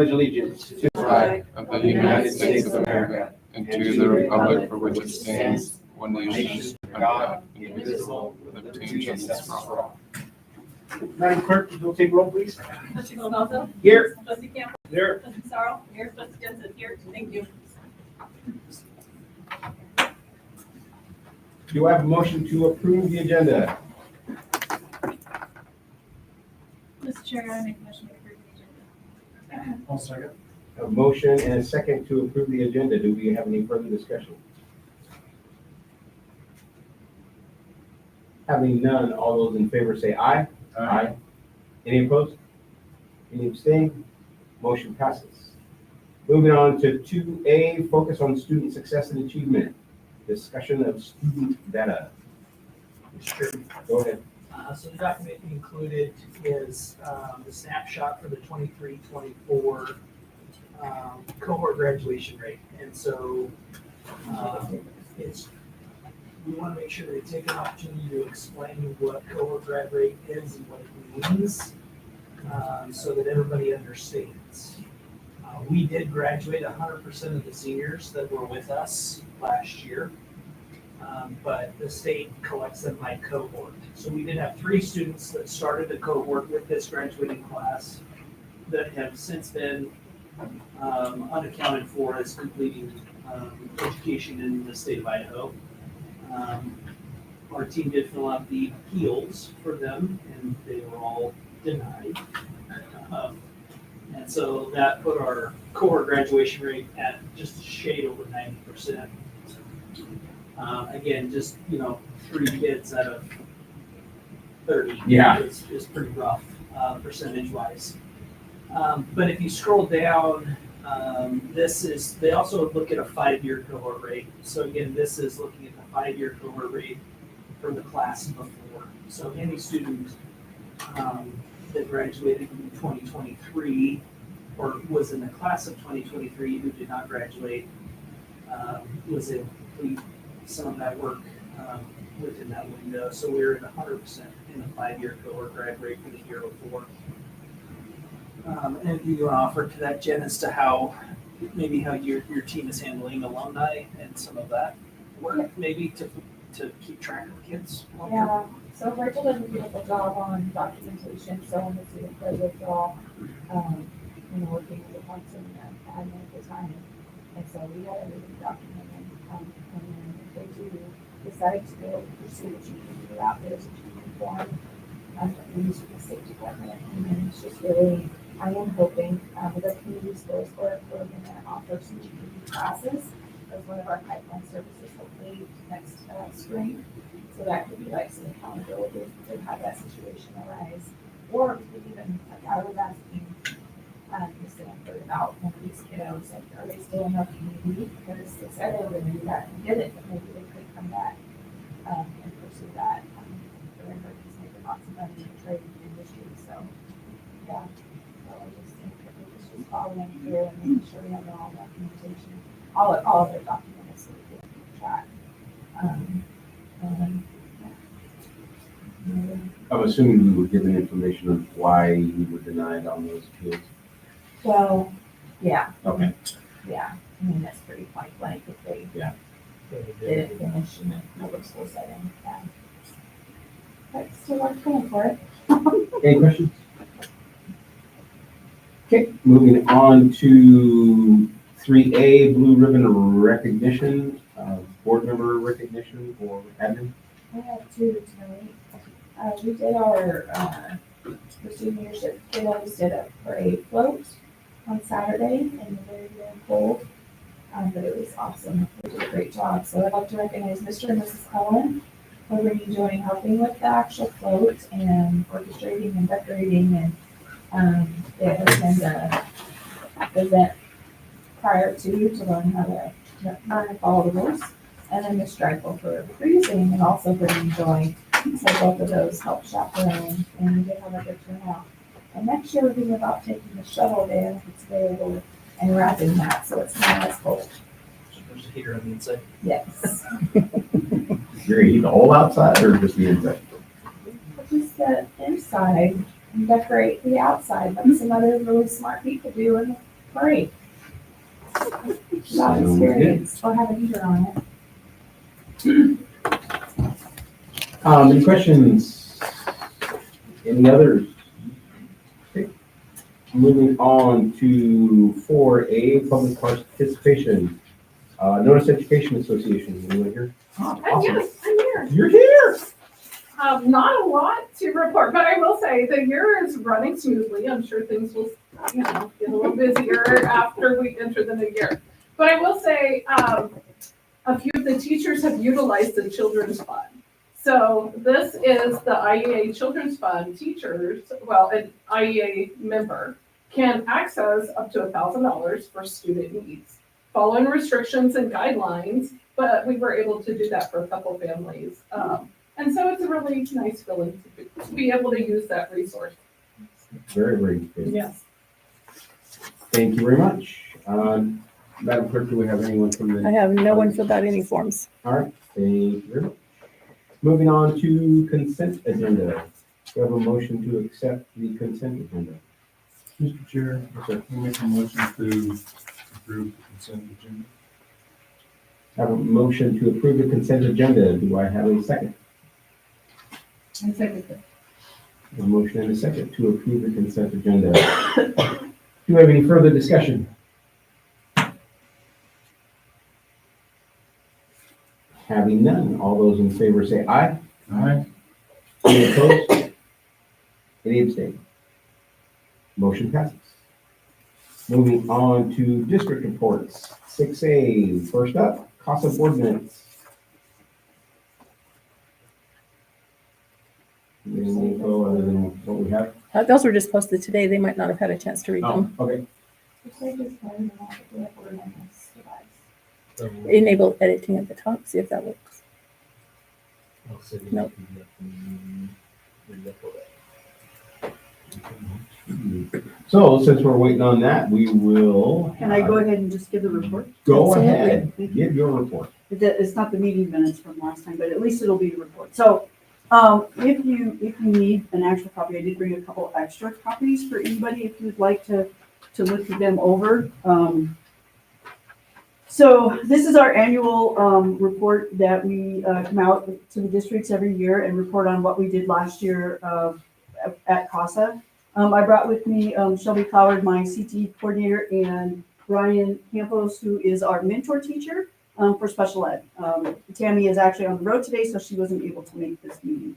Pledge allegiance to the flag of the United States of America and to the republic for which it stands, one nation, under God, indivisible, with liberty and justice for all. Madam Clerk, you'll take roll, please. Trustee Alonso? Here. Trustee Campbell? Here. Trustee Sorrow? Here. Trustee Jensen? Here. Thank you. Do I have a motion to approve the agenda? Mr. Chair, I make a motion to approve the agenda. I'll second. A motion and a second to approve the agenda. Do we have any further discussion? Having none, all those in favor say aye. Aye. Any opposed? Any abstain? Motion passes. Moving on to 2A, focus on student success and achievement. Discussion of student data. Sure. Go ahead. So the document included is the snapshot for the 23-24 cohort graduation rate. And so we want to make sure that we take an opportunity to explain what cohort grad rate is and what it means so that everybody understands. We did graduate 100% of the seniors that were with us last year. But the state collects them by cohort. So we did have 3 students that started a cohort with this graduating class that have since been unaccounted for as completing education in the state of Idaho. Our team did fill out the appeals for them, and they were all denied. And so that put our cohort graduation rate at just a shade over 90%. Again, just, 3 kids out of 30 is pretty rough percentage-wise. But if you scroll down, they also look at a 5-year cohort rate. So again, this is looking at the 5-year cohort rate for the class before. So any student that graduated in 2023 or was in the class of 2023 who did not graduate was able to complete some of that work within that window. So we were at 100% in the 5-year cohort grad rate for the year before. And you want to offer to that, Jen, as to how your team is handling alumni and some of that work, maybe to keep track of kids? Yeah, so Rachel does a beautiful job on documentation, so when the students play withdrawal, working with the points and admin at the time. And so we had everything documented, and then if they do decide to go pursue what you can do out there, so you can form, we use the state department, and then it's just really, I am hoping, with our community schools, we're going to offer some GPD classes as one of our pipeline services, hopefully next spring. So that could be like some accountability to have that situation arise. Or we could even, I was asking Ms. Sanford about one of these kiddos, like, are they still in our community? Because they said they were going to do that and did it, but maybe they could come back and pursue that. Remember, he's making lots of money in the trade industry, so yeah. So I just think that it's just following through and making sure we have all documentation, all of their documents, so we can keep track. I'm assuming we were given information on why you were denied on those appeals. Well, yeah. Okay. Yeah, I mean, that's pretty point blank if they didn't finish in a public school setting. Yeah. But still working for it. Any questions? Okay, moving on to 3A, blue ribbon recognition, board member recognition or admin. I have 2 tonight. We did our the student leadership kiddos did a parade float on Saturday in the very, very cold. But it was awesome. They did a great job. So I'd like to recognize Mr. and Mrs. Cullen for really enjoying helping with the actual float and orchestrating and decorating. And they attended the event prior to learn how to learn and follow the rules. And then Ms. Streifel for freezing and also for enjoying. So both of those helped chaperone, and we did have a good turnout. And next year we're thinking about taking the shuttle there if it's available and wrapping that so it's not as cold. There's a heater on the inside. Yes. You're gonna eat the whole outside or just the inside? Just the inside and decorate the outside, like some other really smart people do in the Great. Lot of experience. Or have a heater on it. Any questions? Any others? Okay. Moving on to 4A, public participation. Notice Education Association, anyone here? Yes, I'm here. You're here! Not a lot to report, but I will say the year is running smoothly. I'm sure things will, get a little busier after we enter the new year. But I will say, a few of the teachers have utilized the Children's Fund. So this is the IEA Children's Fund teachers, well, an IEA member can access up to $1,000 for student needs, following restrictions and guidelines, but we were able to do that for a couple families. And so it's a really nice feeling to be able to use that resource. Very, very good. Yes. Thank you very much. Madam Clerk, do we have anyone from the? I have no one filled out any forms. All right, thank you very much. Moving on to consent agenda. Do you have a motion to accept the consent agenda? Mr. Chair, Yes, sir. I make a motion to approve the consent agenda. I have a motion to approve the consent agenda. Do I have a second? I second it. A motion and a second to approve the consent agenda. Do you have any further discussion? Having none, all those in favor say aye. Aye. Any opposed? Any abstain? Motion passes. Moving on to district reports. 6A, first up, CASA board minutes. Any info other than what we have? Those were just posted today. They might not have had a chance to read them. Okay. Looks like it's part of the one that we have on this device. Enable editing at the top, see if that works. Nope. So since we're waiting on that, we will. Can I go ahead and just give the report? Go Absolutely. ahead, give your report. It's not the meeting minutes from last time, but at least it'll be the report. So, if you need an actual copy, I did bring a couple extra copies for anybody if you'd like to look them over. So this is our annual report that we come out to the districts every year and report on what we did last year at CASA. I brought with me Shelby Cloward, my CTE coordinator, and Brian Campos, who is our mentor teacher for special ed. Tammy is actually on the road today, so she wasn't able to make this meeting.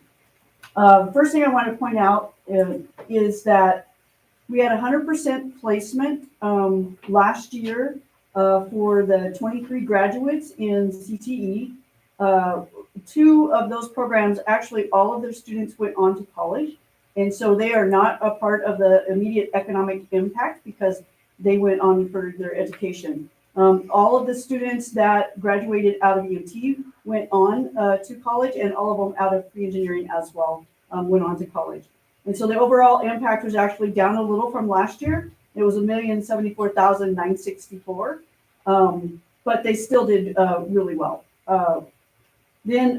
First thing I want to point out is that we had 100% placement last year for the 23 graduates in CTE. 2 of those programs, actually all of their students went on to college. And so they are not a part of the immediate economic impact because they went on for their education. All of the students that graduated out of UT went on to college, and all of them out of pre-engineering as well went on to college. And so the overall impact was actually down a little from last year. It was $1,074,964, but they still did really well. Then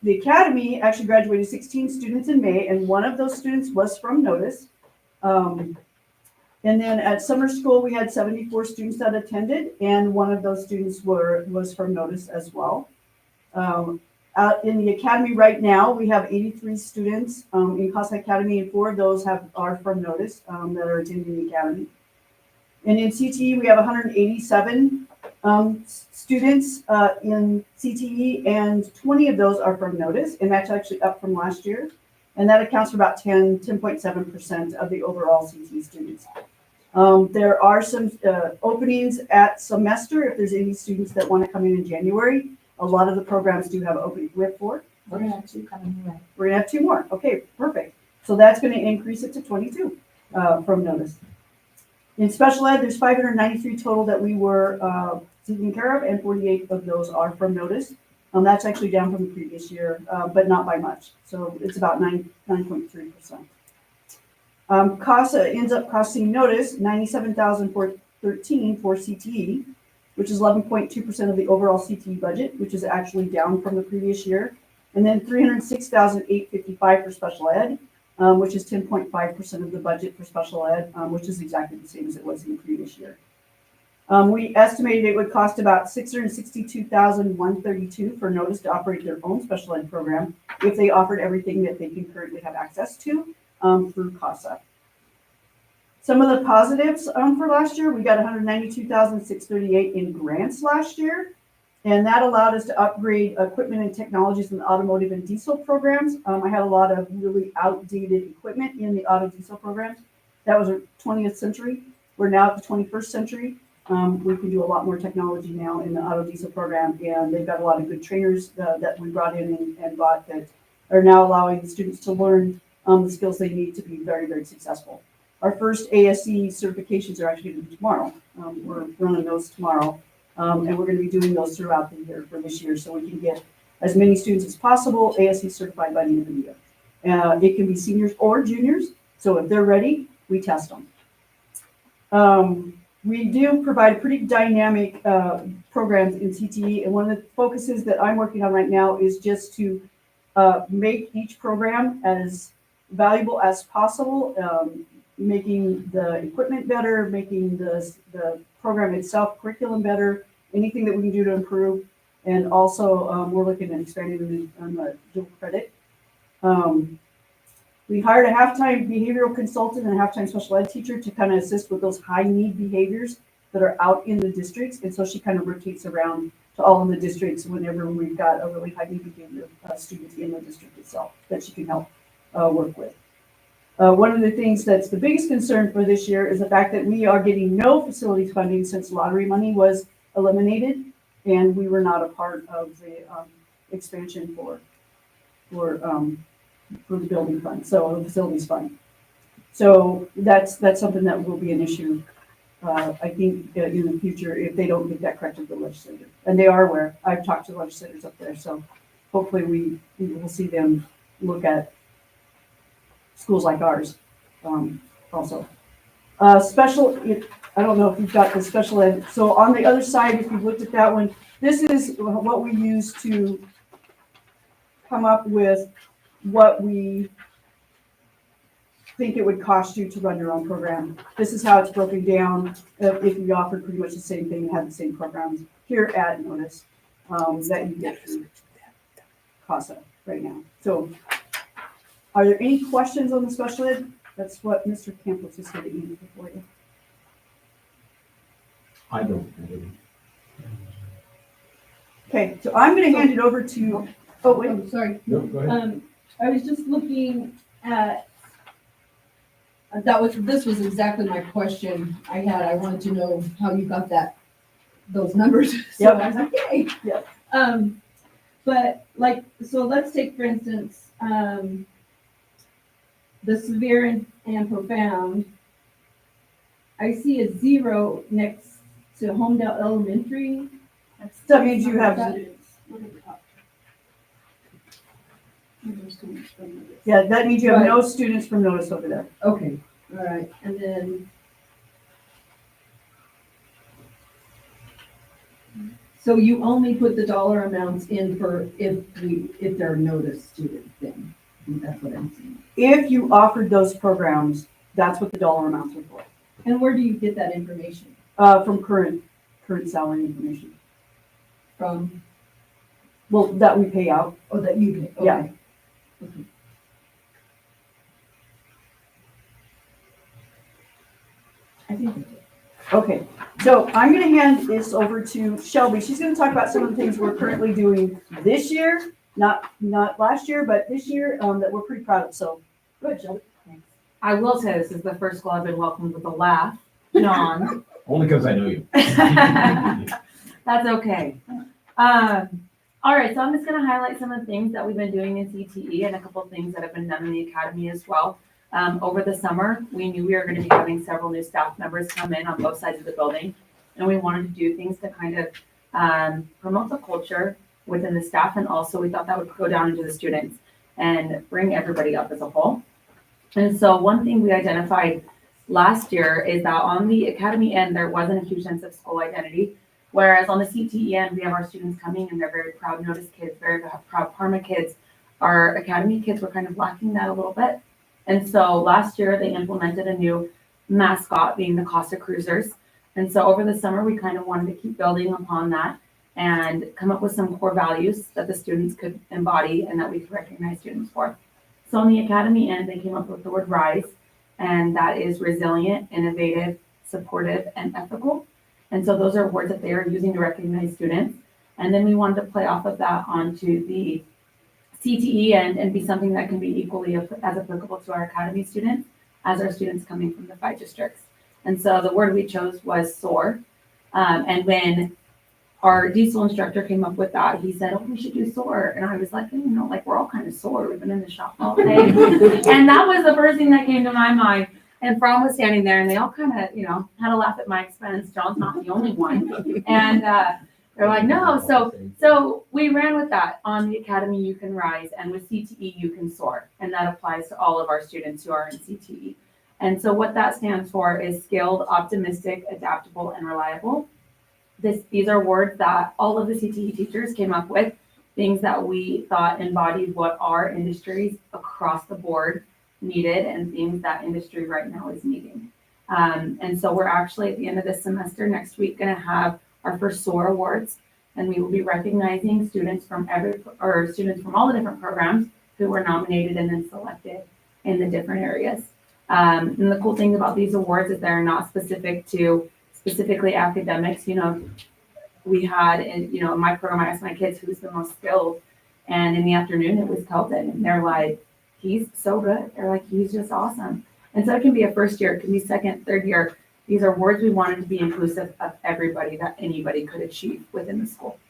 the Academy actually graduated 16 students in May, and one of those students was from Notice. And then at summer school, we had 74 students that attended, and one of those students was from Notice as well. Out in the Academy right now, we have 83 students in CASA Academy, and 4 of those are from Notice that are attending the Academy. And in CTE, we have 187 students in CTE, and 20 of those are from Notice, and that's actually up from last year. And that accounts for about 10.7% of the overall CTE students. There are some openings at semester if there's any students that want to come in January. A lot of the programs do have openings. We have 4. We're gonna have 2 coming your way. We're gonna have 2 more. Okay, perfect. So that's going to increase it to 22 from Notice. In special ed, there's 593 total that we were taking care of, and 48 of those are from Notice. That's actually down from the previous year, but not by much. So it's about 9.3%. CASA ends up costing Notice $97,413 for CTE, which is 11.2% of the overall CTE budget, which is actually down from the previous year. And then $306,855 for special ed, which is 10.5% of the budget for special ed, which is exactly the same as it was in the previous year. We estimated it would cost about $662,132 for Notice to operate their own special ed program if they offered everything that they can currently have access to through CASA. Some of the positives for last year, we got $192,638 in grants last year, and that allowed us to upgrade equipment and technologies in the automotive and diesel programs. I had a lot of really outdated equipment in the auto diesel programs. That was a 20th century. We're now at the 21st century. We can do a lot more technology now in the auto diesel program, and they've got a lot of good trainers that we brought in and bought that are now allowing the students to learn the skills they need to be very, very successful. Our first ASE certifications are actually going to be tomorrow. We're running those tomorrow, and we're going to be doing those throughout the year for this year, so we can get as many students as possible ASE certified by the end of the year. It can be seniors or juniors, so if they're ready, we test them. We do provide pretty dynamic programs in CTE, and one of the focuses that I'm working on right now is just to make each program as valuable as possible, making the equipment better, making the program itself, curriculum better, anything that we can do to improve. And also, we're looking at expanding on the dual credit. We hired a half-time behavioral consultant and a half-time special ed teacher to kind of assist with those high-need behaviors that are out in the districts. And so she kind of rotates around to all of the districts whenever we've got a really high-need behavior students in the district itself that she can help work with. One of the things that's the biggest concern for this year is the fact that we are getting no facilities funding since lottery money was eliminated, and we were not a part of the expansion for the building fund, so the facilities fund. So that's something that will be an issue, I think, in the future if they don't get that corrected with the legislature. And they are aware. I've talked to the legislators up there, so hopefully we will see them look at schools like ours also. I don't know if you've got the special ed. So on the other side, if you've looked at that one, this is what we use to come up with what we think it would cost you to run your own program. This is how it's broken down if you offered pretty much the same thing and had the same programs here at Notice that you get through CASA right now. So are there any questions on the special ed? That's what Mr. Campos is here to answer for you. I don't. Okay, so I'm going to hand it over to, oh, wait. Oh, sorry. No, go ahead. I was just looking at, this was exactly my question I had. I wanted to know how you got those numbers. So Yep. I was like, yay. Yep. But so let's take, for instance, the severe and profound. I see a 0 next to Homedale Elementary. That means you have, yeah, that means you have no students from Notice over there. Okay, all right, and then. So you only put the dollar amounts in for if they're Notice students, then that's what I'm saying. If you offered those programs, that's what the dollar amounts are for. And where do you get that information From current salary information. from? Well, that we pay out. Oh, that you get, okay. Yeah. Okay. I think that's it. Okay, so I'm gonna hand this over to Shelby. She's gonna talk about some of the things we're currently doing this year, not last year, but this year, that we're pretty proud of. So, good, Shelby. I will say this is the first school I've been welcomed with a laugh, John. Only because I know you. That's okay. All right, so I'm just gonna highlight some of the things that we've been doing in CTE and a couple of things that have been done in the academy as well. Over the summer, we knew we were gonna be having several new staff members come in on both sides of the building. And we wanted to do things to kind of promote the culture within the staff, and also we thought that would go down into the students and bring everybody up as a whole. And so one thing we identified last year is that on the academy end, there wasn't a huge sense of school identity. Whereas on the CTE end, we have our students coming and they're very proud Notice kids, very proud Parma kids. Our academy kids were kind of lacking that a little bit. And so last year they implemented a new mascot being the Casa Cruisers. And so over the summer, we kind of wanted to keep building upon that and come up with some core values that the students could embody and that we could recognize students for. So on the academy end, they came up with the word RISE, and that is resilient, innovative, supportive, and ethical. And so those are words that they are using to recognize students. And then we wanted to play off of that onto the CTE end and be something that can be equally as applicable to our academy students as our students coming from the 5 districts. And so the word we chose was SOAR. And when our diesel instructor came up with that, he said, oh, we should do SOAR. And I was like, like we're all kind of sore. We've been in the shop all day. And that was the first thing that came to my mind. And Fromm was standing there and they all kind of, had a laugh at my expense. John's not the only one. And they're like, no. So we ran with that. On the academy, you can rise. And with CTE, you can soar. And that applies to all of our students who are in CTE. And so what that stands for is skilled, optimistic, adaptable, and reliable. These are words that all of the CTE teachers came up with, things that we thought embodied what our industries across the board needed and things that industry right now is needing. And so we're actually at the end of this semester next week going to have our first SOAR awards, and we will be recognizing students from students from all the different programs who were nominated and then selected in the different areas. And the cool thing about these awards is they're not specific to specifically academics. We had in my program, I asked my kids who's the most skilled, and in the afternoon it was Kelton, and they're like, he's so good. They're like, he's just awesome. And so it can be a first year, it can be second, third year. These are words we wanted to be inclusive of everybody, that anybody could achieve within the school.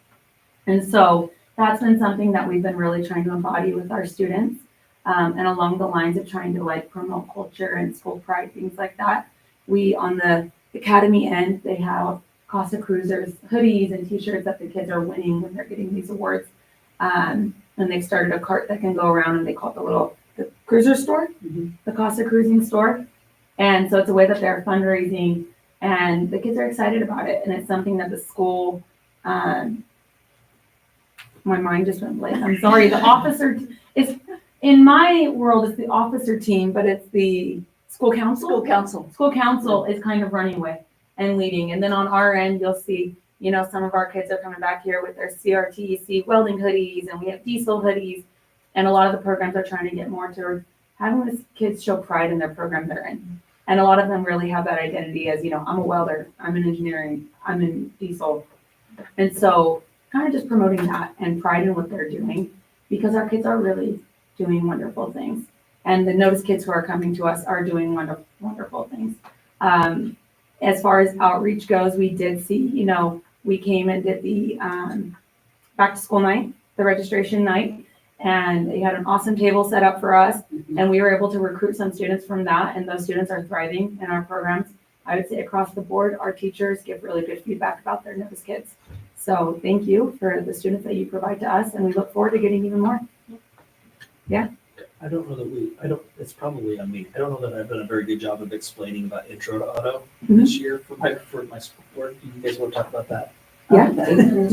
And so that's been something that we've been really trying to embody with our students, and along the lines of trying to promote culture and school pride, things like that. We, on the academy end, they have Casa Cruisers hoodies and t-shirts that the kids are winning when they're getting these awards. And they've started a cart that can go around, and they call it the cruiser store, the Casa Cruising store. And so it's a way that they're fundraising, and the kids are excited about it. And it's something that the school, my mind just went blank. I'm sorry. The officer is, in my world, it's the officer team, but it's the school council. School council is kind of running with and leading. And then on our end, you'll see, some of our kids are coming back here with their CRTC welding hoodies, and we have diesel hoodies. And a lot of the programs are trying to get more toward having the kids show pride in their program they're in. And a lot of them really have that identity as, I'm a welder, I'm in engineering, I'm in diesel. And so kind of just promoting that and pride in what they're doing, because our kids are really doing wonderful things. And the Notice kids who are coming to us are doing wonderful things. As far as outreach goes, we did see, we came and did the back to school night, the registration night, and they had an awesome table set up for us. And we were able to recruit some students from that, and those students are thriving in our programs. I would say across the board, our teachers give really good feedback about their Notice kids. So thank you for the students that you provide to us, and we look forward to getting even more. Yeah. I don't know that it's probably on me. I don't know that I've done a very good job of explaining about Intro to Auto this year for my sport. Do you guys want to talk about that? Yeah. I can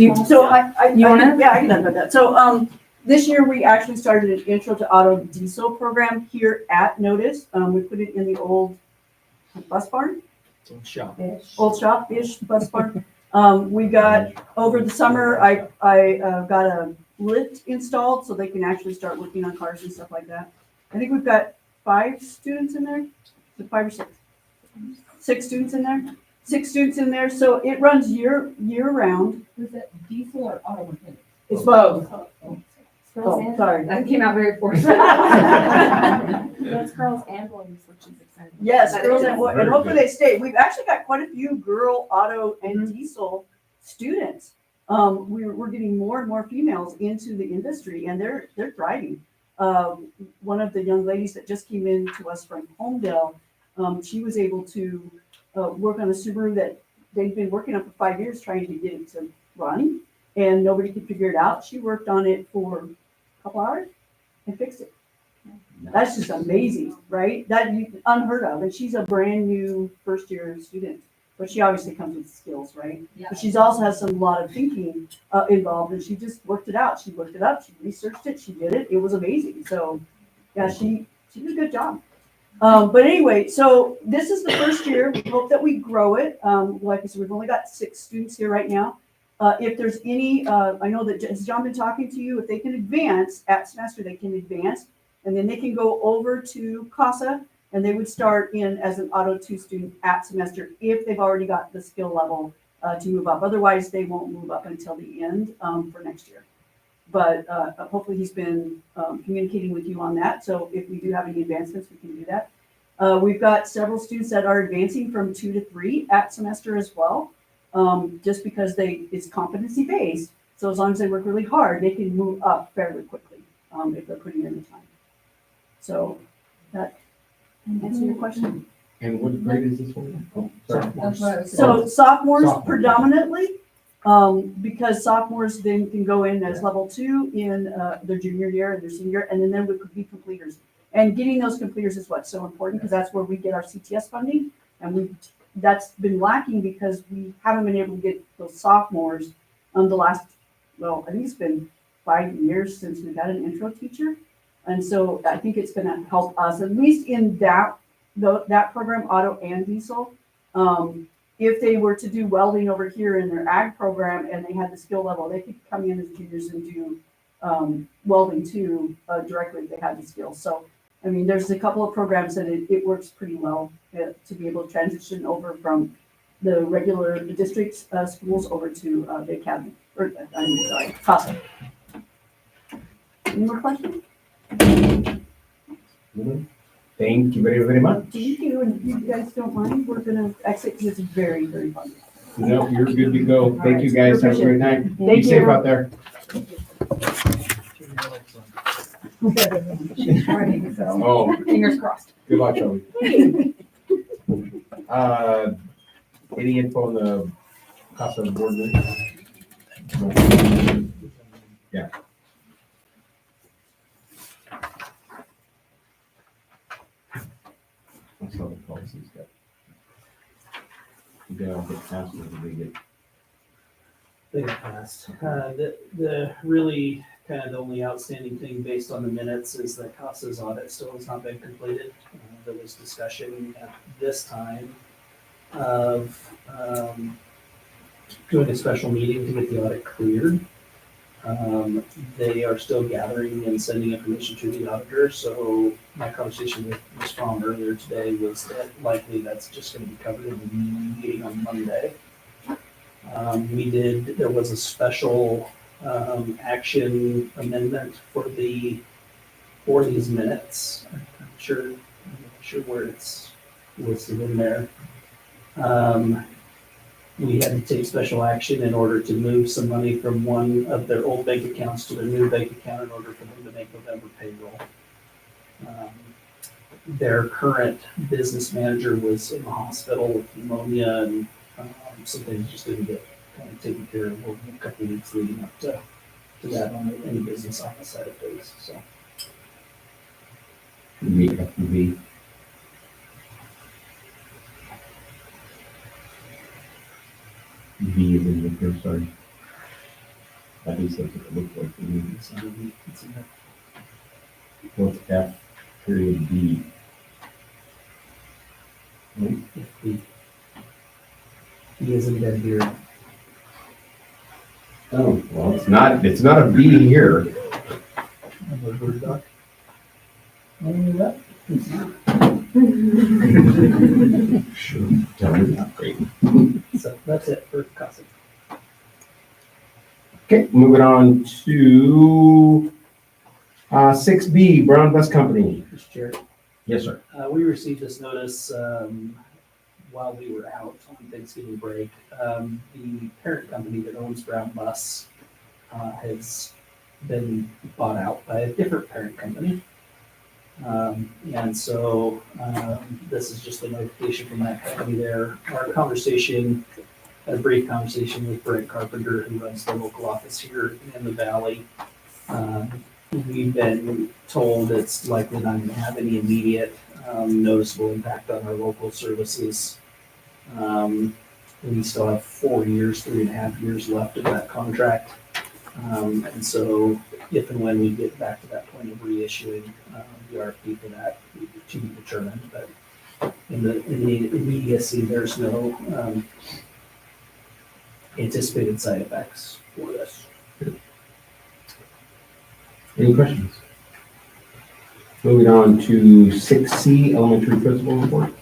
talk about that. So, this year we actually started an Intro to Auto diesel program here at Notice. We put it in the old bus barn. Old shop-ish bus barn. We got, over the summer, I got a lift installed so they can actually start working on cars and stuff like that. I think we've got 5 students in there. 5 or 6? 6 students in there. 6 students in there. So it runs year round. Was it diesel or auto mechanics? It's both. Oh, sorry. That came out very forced. That's girls and boys, which is exciting. Yes, girls and boys, and hopefully they stay. We've actually got quite a few girl auto and diesel students. We're getting more and more females into the industry, and they're thriving. One of the young ladies that just came in to us from Homedale, she was able to work on a Subaru that they've been working on for 5 years, trying to get it to run, and nobody could figure it out. She worked on it for a couple hours and fixed it. That's just amazing, right? That unheard of. And she's a brand new first year student, but she obviously comes with skills, right? Yeah. But she's also has some lot of thinking involved, and she just worked it out. She looked it up, she researched it, she did it. It was amazing. So yeah, she did a good job. But anyway, so this is the first year. We hope that we grow it. Like I said, we've only got 6 students here right now. If there's any, I know that has John been talking to you, if they can advance at semester, they can advance, and then they can go over to CASA, and they would start in as an Auto 2 student at semester if they've already got the skill level to move up. Otherwise, they won't move up until the end for next year. But hopefully he's been communicating with you on that. So if we do have any advancements, we can do that. We've got several students that are advancing from 2 to 3 at semester as well, just because it's competency based. So as long as they work really hard, they can move up fairly quickly if they're putting in the time. So that answer your question. And what grade is this one? Oh, sorry. So sophomores predominantly, because sophomores then can go in as level 2 in their junior year and their senior, and then we could be completers. And getting those completers is what's so important, because that's where we get our CTS funding, and that's been lacking because we haven't been able to get those sophomores the last, well, I think it's been 5 years since we've had an intro teacher. And so I think it's gonna help us, at least in that program, auto and diesel. If they were to do welding over here in their ag program and they had the skill level, they could come in as juniors and do welding too directly if they had the skills. So, I mean, there's a couple of programs that it works pretty well to be able to transition over from the regular district schools over to the academy, or I'm sorry, CASA. Any more questions? Thank you very, very much. Thank you, and if you guys don't mind, we're gonna exit because it's very, very fun. No, you're good to go. Thank you, guys. Have a great night. Be Thank safe you. out there. She's ready, so Oh, fingers crossed. good luck, Joey. Any info on the CASA board meeting? Yeah. I saw the policies got. You got to get past it, they get. They got passed. The really kind of the only outstanding thing based on the minutes is that CASA's audit still has not been completed. There was discussion at this time of doing a special meeting to get the audit cleared. They are still gathering and sending information to the auditor, so my conversation with Ms. Fromm earlier today was that likely that's just going to be covered in the meeting on Monday. There was a special action amendment for these minutes. I'm not sure where it's listed in there. We had to take special action in order to move some money from one of their old bank accounts to their new bank account in order for them to make November payroll. Their current business manager was in the hospital with pneumonia, and some things just didn't get kind of taken care of over a couple of weeks leading up to that on any business office side of things. So. V is in the first, sorry. At least that's what it looks like to me. What's F period B? B is in dead beer. Oh, well, it's not a B here. Sure, tell me that, great. So that's it for CASA. Okay, moving on to 6B, Brown Bus Company. Mr. Chair. Yes, sir. We received this notice while we were out on Thanksgiving break. The parent company that owns Brown Bus has been bought out by a different parent company. And so this is just a notification from that company there. Our conversation, had a brief conversation with Brent Carpenter, who runs the local office here in the Valley. We've been told it's likely not going to have any immediate noticeable impact on our local services. We still have 4 years, 3.5 years left of that contract. And so if and when we get back to that point of reissuing the RFP for that, to be determined, but in the immediacy, there's no anticipated side effects for this. Any questions? Moving on to 6C, elementary principal report.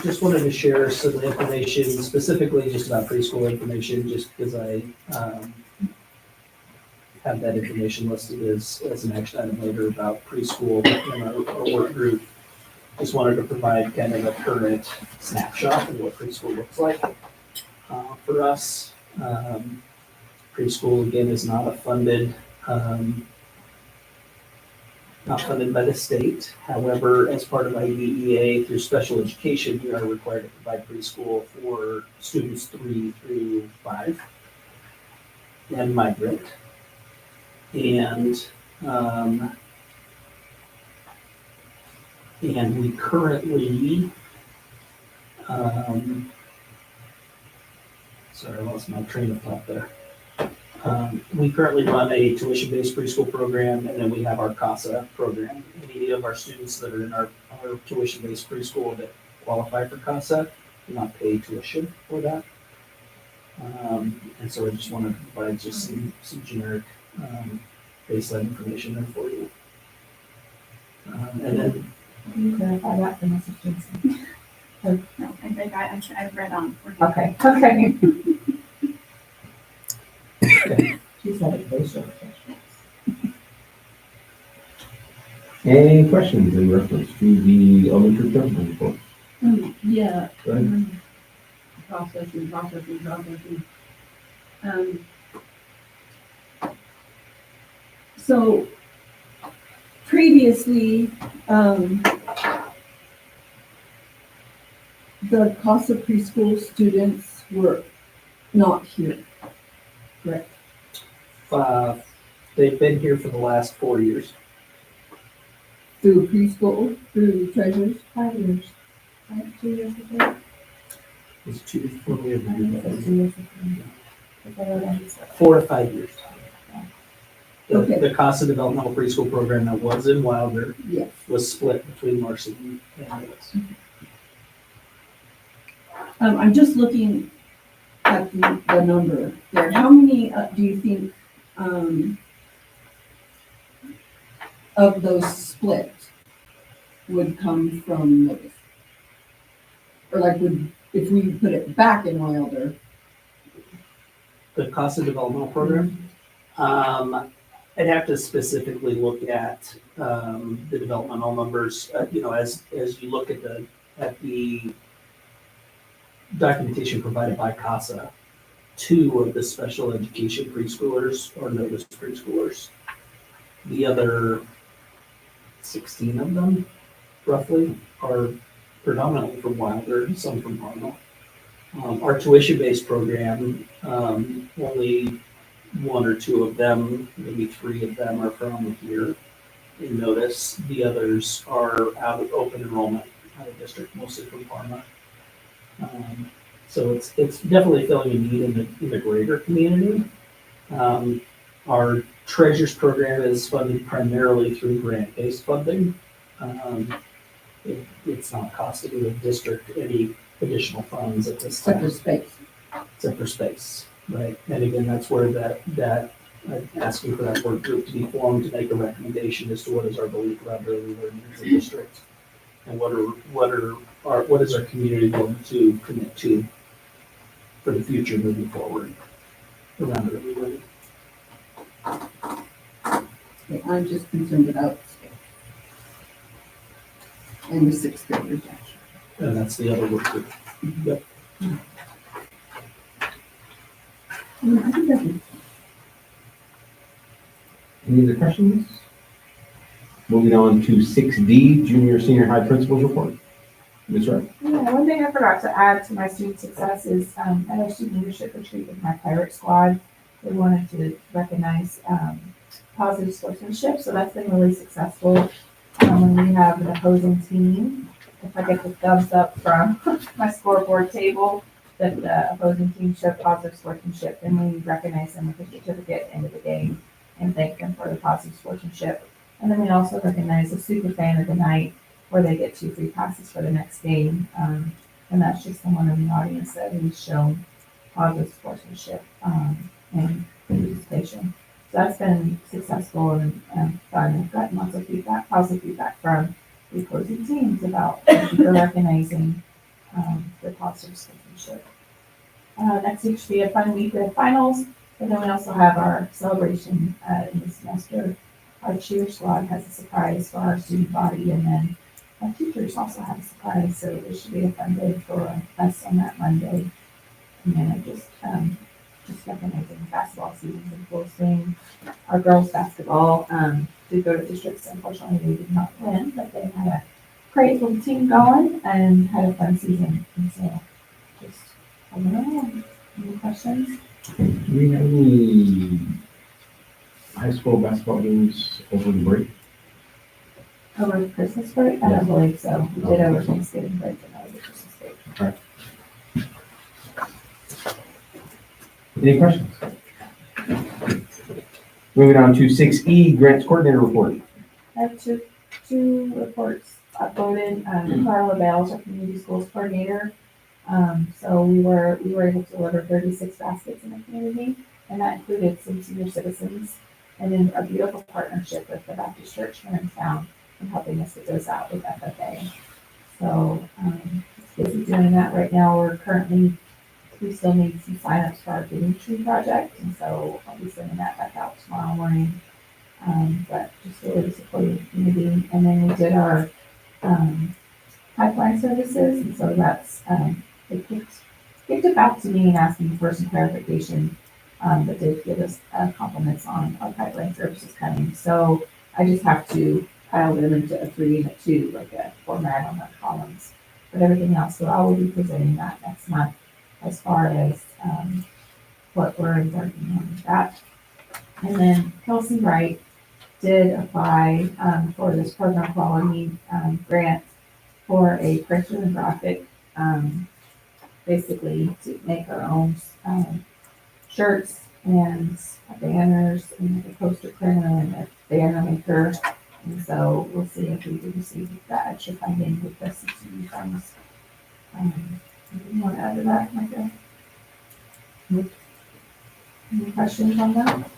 Just wanted to share some information, specifically just about preschool information, just because I have that information listed as an action item later about preschool in our work group. Just wanted to provide kind of a current snapshot of what preschool looks like for us. Preschool, again, is not funded by the state. However, as part of IDEA through special education, we are required to provide preschool for students 3 through 5 and migrant. And we currently, sorry, I lost my train of thought there. We currently run a tuition-based preschool program, and then we have our CASA program. Any of our students that are in our tuition-based preschool that qualify for CASA do not pay tuition for that. And so I just wanted to provide just some generic baseline information there for you. And then Can you clarify that for Mrs. Jensen? No, I think I've read on. Okay, okay. Okay. She said it was short. Any questions in reference to the elementary principal report? Yeah. Go ahead. Processing. So previously, the CASA preschool students were not here, correct? They've been here for the last 4 years. Through preschool, through treasures? 5 years. Right, 2 years ago. It's 2 to 4 years. 2 years ago. 4 to 5 years. Okay. The CASA developmental preschool program that was in Wilder Yes. was split between Marcy and Lewis. I'm just looking at the number there. How many do you think of those split would come from Lewis? Or like if we put it back in Wilder? The CASA developmental program, I'd have to specifically look at the developmental numbers. As you look at the documentation provided by CASA, 2 of the special education preschoolers are Novus preschoolers. The other 16 of them, roughly, are predominantly from Wilder and some from Harnell. Our tuition-based program, only 1 or 2 of them, maybe 3 of them are from here in Notice. The others are out of open enrollment, out of district, mostly from Parma. So it's definitely filling a need in the greater community. Our Treasures program is funded primarily through grant-based funding. It's not costing the district any additional funds at this time. Except for space, right? And again, that's where that asking for that work group to be formed to make a recommendation as to what is our belief around early learning as a district, and what is our community going to commit to for the future moving forward around early learning. Okay, I'm just concerned about space. And the 6th graders, actually. And that's the other work group. Yep. I think that makes Any other questions? Moving on to 6D, junior, senior high principals report. Ms. Wright. Yeah, one thing I forgot to add to my student success is at our student leadership retreat with my pirate squad, we wanted to recognize positive sportsmanship. So that's been really successful. When we have an opposing team, if I get the thumbs up from my scoreboard table, if the opposing team showed positive sportsmanship, then we recognize them with a certificate at the end of the game and thank them for the positive sportsmanship. And then we also recognize the super fan of the night, where they get 2 free passes for the next game. And that's just someone in the audience that has shown positive sportsmanship and participation. So that's been successful and fun. I've gotten lots of feedback, positive feedback from the opposing teams about people recognizing the positive sportsmanship. Next week should be a fun week. We have finals, but then we also have our celebration in the semester. Our cheer squad has a surprise for our student body, and then our teachers also have a surprise, so it should be a fun day for us on that Monday. And then just recognizing the basketball season's in full swing. Our girls basketball did go to districts. Unfortunately, they did not win, but they had a great little team going and had a fun season. And so, just I don't know. Any questions? Do we have any high school basketball games over the break? Over the Christmas break? I don't believe so. We did over Thanksgiving break, but not over Christmas break. Any questions? Moving on to 6E, grants coordinator report. I have two reports uploaded. Carla Bales, our community schools coordinator. So we were able to deliver 36 baskets in the community, and that included some senior citizens, and then a beautiful partnership with the Baptist Church here in town and helping us get those out with FFA. So it's busy doing that right now. We still need some signups for our Giving Tree project, and so I'll be sending that back out tomorrow morning. But just really supporting the community. And then we did our pipeline services, and so that's they kicked it back to me and asked me for some clarification, but did give us compliments on our pipeline services coming. So I just have to pile them into a 3 and a 2, like a format on the columns. But everything else, so I will be presenting that next month as far as what we're embarking on with that. And then Kelsey Wright did apply for this program quality grant for a printer and graphic, basically to make our own shirts and banners and a poster printer and a banner maker. And so we'll see if we can receive that extra funding with the CTE funds. You want to add to that, Micah? Any questions on that?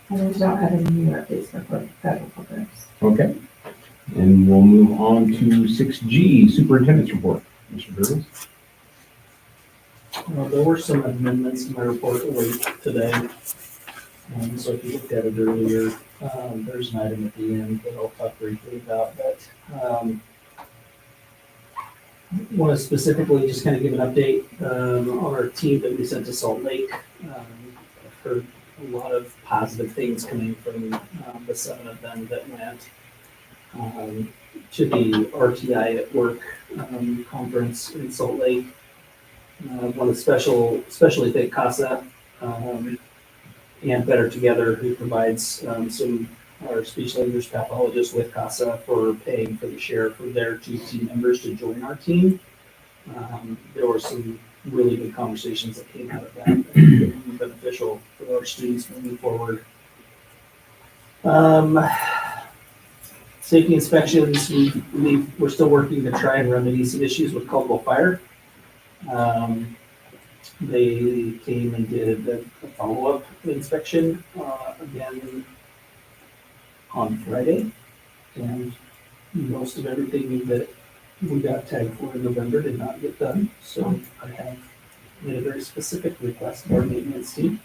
And we don't have any new updates for federal programs. Okay. And we'll move on to 6G, superintendent's report. Mr. Burgess? There were some amendments to my report late today. So if you looked at it earlier, there's an item at the end that I'll talk briefly about, but I want to specifically just kind of give an update on our team that we sent to Salt Lake. I've heard a lot of positive things coming from the 7 of them that went to the RTI at Work conference in Salt Lake. I want to especially thank CASA and Better Together, who provides our speech language pathologist with CASA for paying for the share for their 2 team members to join our team. There were some really good conversations that came out of that that will be beneficial for our students moving forward. Safety inspections, we're still working to try and remedy some issues with Caldwell Fire. They came and did a follow-up inspection again on Friday, and most of everything that we got tagged for in November did not get done. So I have made a very specific request to our maintenance team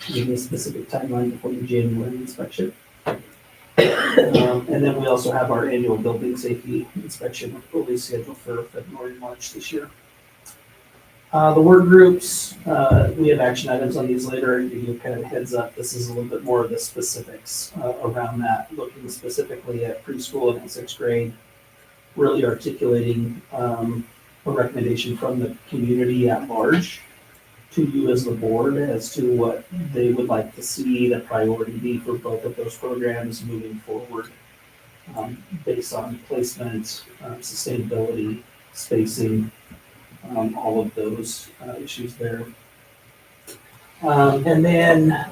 to give me a specific timeline before the January inspection. And then we also have our annual building safety inspection fully scheduled for February, March this year. The work groups, we have action items on these later. To give you kind of a heads up, this is a little bit more of the specifics around that, looking specifically at preschool and 6th grade, really articulating a recommendation from the community at large to you as the board as to what they would like to see the priority be for both of those programs moving forward, based on placement, sustainability, spacing, all of those issues there. And then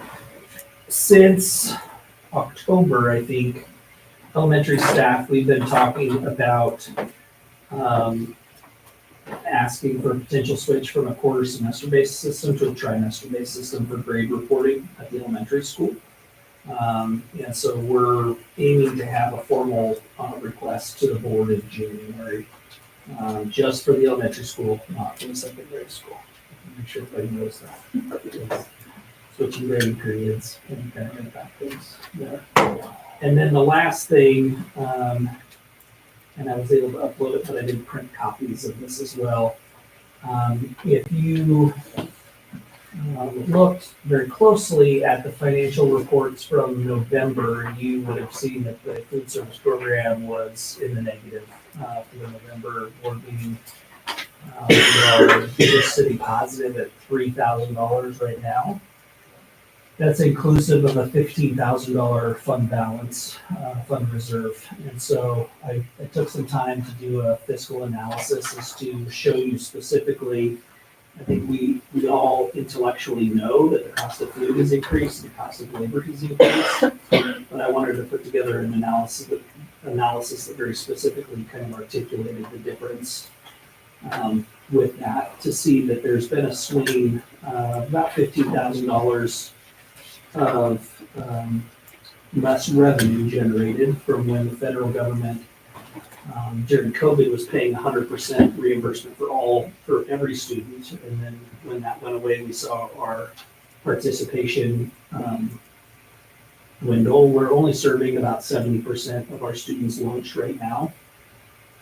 since October, I think, elementary staff, we've been talking about asking for a potential switch from a quarter semester based system to a trimester based system for grade reporting at the elementary school. And so we're aiming to have a formal request to the board in January, just for the elementary school, not for the secondary school. Make sure everybody knows that. Switching grading periods and kind of impact things there. And then the last thing, and I was able to upload it, but I did print copies of this as well. If you looked very closely at the financial reports from November, you would have seen that the food service program was in the negative for the November board meeting. We are just sitting positive at $3,000 right now. That's inclusive of a $15,000 fund balance, fund reserve. And so I took some time to do a fiscal analysis as to show you specifically. I think we all intellectually know that the cost of food has increased, the cost of labor has increased. But I wanted to put together an analysis that very specifically kind of articulated the difference with that, to see that there's been a swing of about $15,000 of less revenue generated from when the federal government during COVID was paying 100% reimbursement for every student. And then when that went away, we saw our participation dwindle. We're only serving about 70% of our students' lunch right now,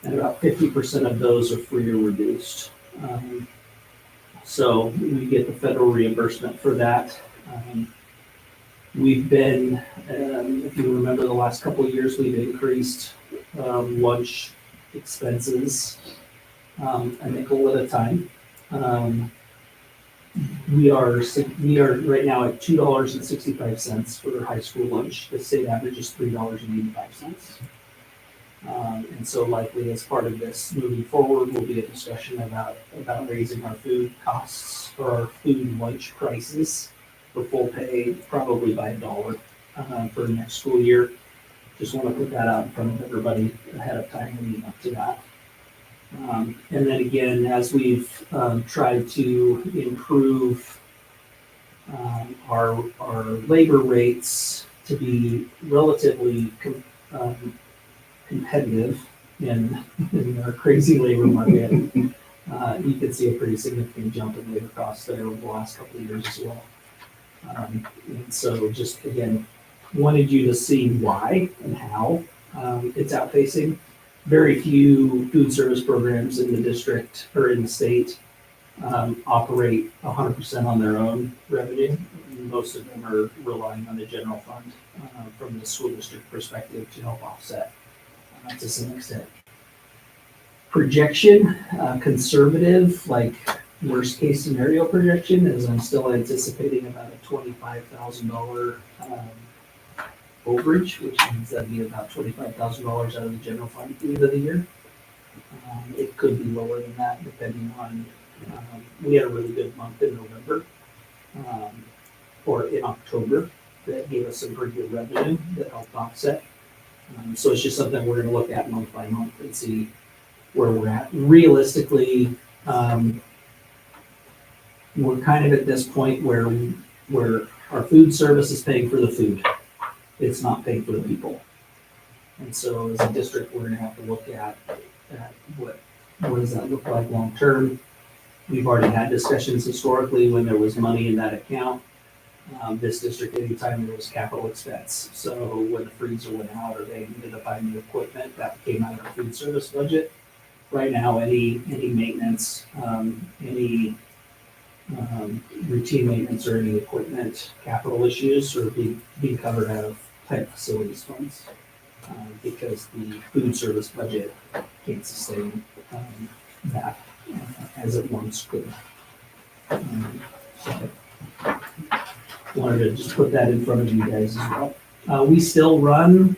and about 50% of those are free or reduced. So we get the federal reimbursement for that. We've been, if you remember the last couple of years, we've increased lunch expenses a nickel at a time. We are right now at $2.65 for high school lunch. The state average is $3.85. And so likely as part of this moving forward will be a discussion about raising our food costs or our food lunch prices for full pay, probably by $1 for next school year. Just want to put that out in front of everybody ahead of time leading up to that. And then again, as we've tried to improve our labor rates to be relatively competitive in our crazy labor market, you can see a pretty significant jump in labor costs there over the last couple of years as well. And so just again, wanted you to see why and how it's outpacing. Very few food service programs in the district or in the state operate 100% on their own revenue. Most of them are relying on the general fund from the school district perspective to help offset to some extent. Projection, conservative, like worst case scenario projection, is I'm still anticipating about a $25,000 overage, which means that'd be about $25,000 out of the general fund at the end of the year. It could be lower than that depending on, we had a really good month in November, or in October, that gave us some pretty good revenue that helped offset. So it's just something we're gonna look at month by month and see where we're at. Realistically, we're kind of at this point where our food service is paying for the food. It's not paying for the people. And so as a district, we're gonna have to look at what does that look like long term. We've already had discussions historically when there was money in that account. This district, anytime there was capital expense. So when the freezer went out or they needed to buy new equipment, that came out of our food service budget. Right now, any maintenance, any routine maintenance or any equipment capital issues are being covered out of type facilities funds because the food service budget can't sustain that as it once could. So wanted to just put that in front of you guys as well. We still run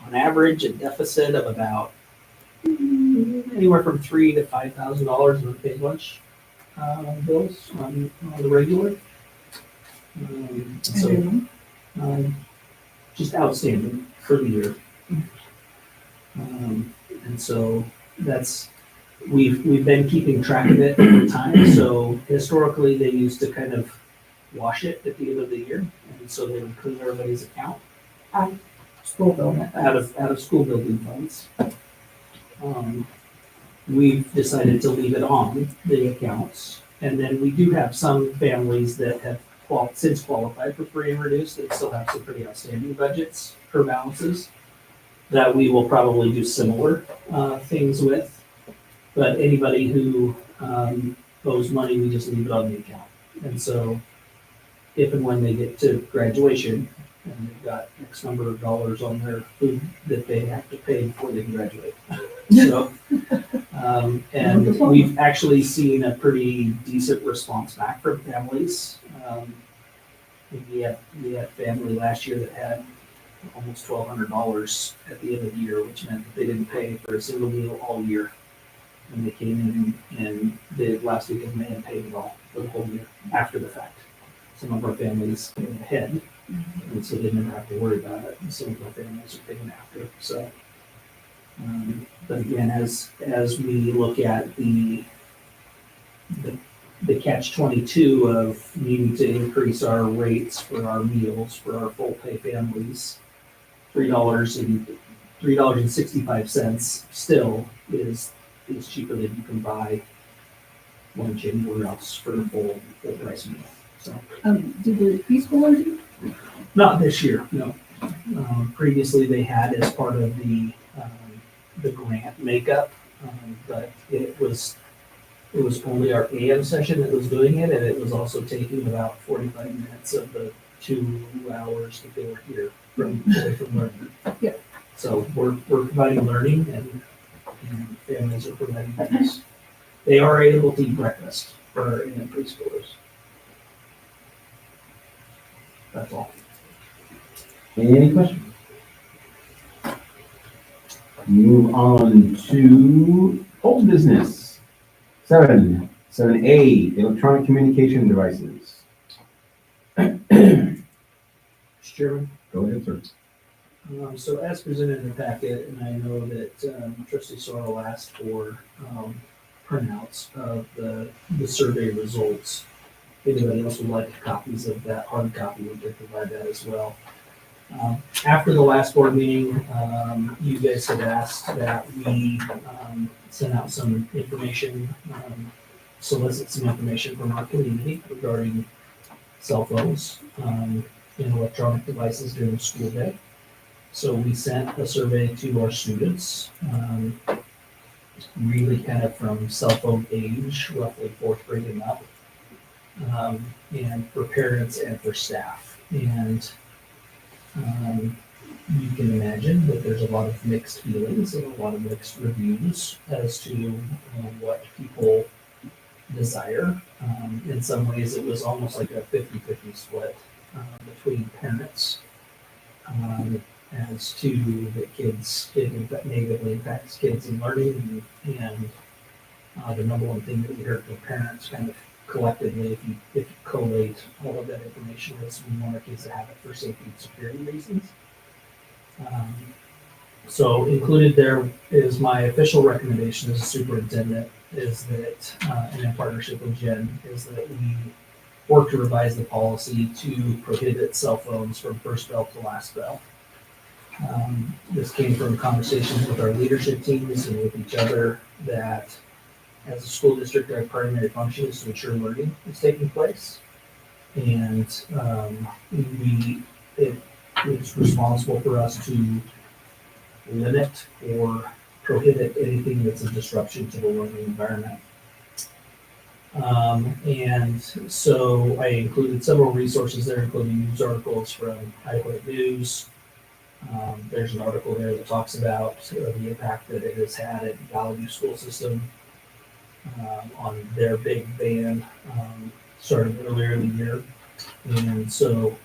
on average a deficit of about anywhere from $3,000 to $5,000 in unpaid lunch bills on the regular. So just outstanding for the year. And so we've been keeping track of it over time. So historically, they used to kind of wash it at the end of the year, and so they would clean everybody's account School building. out of school building funds. We've decided to leave it on the accounts, and then we do have some families that have since qualified for free and reduced that still have some pretty outstanding budgets for balances that we will probably do similar things with. But anybody who owes money, we just leave it on the account. And so if and when they get to graduation and they've got X number of dollars on their food that they have to pay before they can graduate. So, and we've actually seen a pretty decent response back from families. We had a family last year that had almost $1,200 at the end of the year, which meant that they didn't pay for a single meal all year. And they came in and the last week of May and paid it all for the whole year after the fact. Some of our families paid ahead, and so they didn't have to worry about it. And some of our families are paying after. So, but again, as we look at the catch-22 of needing to increase our rates for our meals for our full pay families, $3.65 still is cheaper than you can buy lunch anywhere else for a full price meal. So Did the preschoolers do? not this year, no. Previously, they had as part of the grant makeup, but it was only our AM session that was doing it, and it was also taking about 45 minutes of the 2 hours that they were here from learning. Yeah. So we're providing learning, and families are providing things. They are able to eat breakfast for our AM preschoolers. That's all. Any questions? Move on to old business. 7A, electronic communication devices. Mr. Chairman? Go ahead, sir. So as presented in the packet, and I know that Trustee Sorrell asked for printouts of the survey results. If anybody else would like copies of that hard copy, we can provide that as well. After the last board meeting, you guys had asked that we send out some information, solicit some information from our community regarding cell phones and electronic devices during the school day. So we sent a survey to our students, really kind of from cell phone age, roughly 4th grade and up, and for parents and for staff. And you can imagine that there's a lot of mixed feelings and a lot of mixed reviews as to what people desire. In some ways, it was almost like a 50-50 split between parents as to the kids, it negatively impacts kids in learning, and the number one thing that we heard from parents kind of collectively, if you collate all of that information, is we want our kids to have it for safety and security reasons. So included there is my official recommendation as a superintendent is that, and in partnership with Jen, is that we work to revise the policy to prohibit cell phones from first bell to last bell. This came from conversations with our leadership teams and with each other that as a school district, our primary function is to ensure learning is taking place. And it's responsible for us to limit or prohibit anything that's a disruption to the learning environment. And so I included several resources there, including news articles from High Point News. There's an article there that talks about the impact that it has had at Valley View School System on their big ban started earlier in the year. And so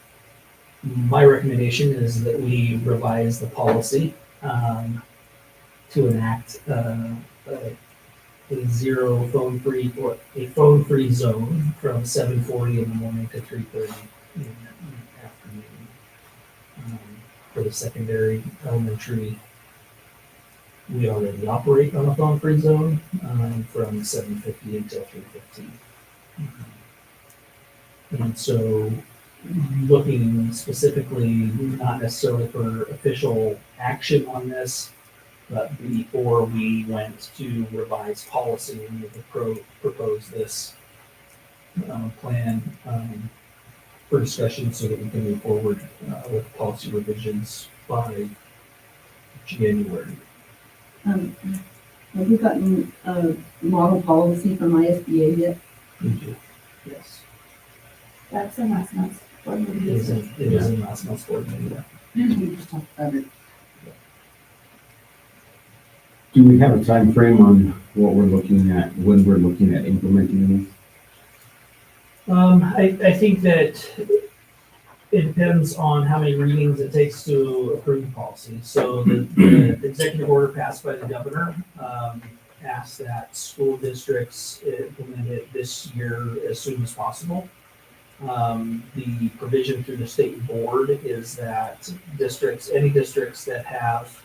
my recommendation is that we revise the policy to enact a a zero phone free, or a phone free zone from 7:40 in the morning to 3:30 in the afternoon. For the secondary, elementary, we already operate on a phone free zone, from 7:50 until 3:15. And so looking specifically, not necessarily for official action on this, but before we went to revise policy, we would propose this plan for discussion so that we can move forward with policy revisions by January. Have we gotten a model policy from ISBA yet? Yes, That's a last month's board it meeting. is in last month's board meeting. We just talked about it. Do we have a time frame on what we're looking at, when we're looking at implementing this? I think that it depends on how many readings it takes to approve the policy. So the executive order passed by the governor, asked that school districts implement it this year as soon as possible. The provision through the state board is that any districts that have,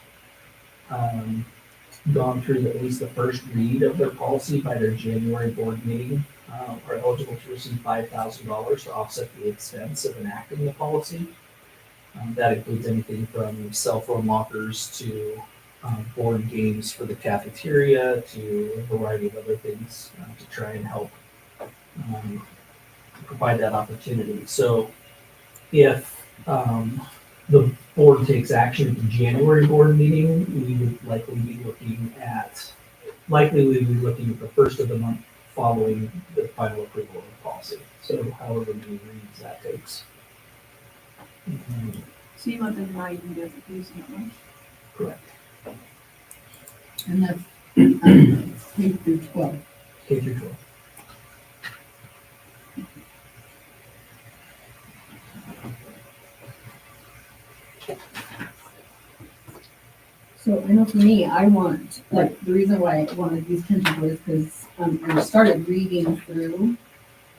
gone through at least the first read of their policy by their January board meeting, are eligible to receive $5,000 to offset the expense of enacting the policy. That includes anything from cell phone lockers to board games for the cafeteria to a variety of other things to try and help provide that opportunity. So if the board takes action at the January board meeting, we would likely be looking at the first of the month following the final approval of the policy. So however many reads that takes. So you want them now, you can do it for using it once? Correct. And that's K through 12. K through 12. So I know for me, I want, like, the reason why I wanted these attention was because I started reading through,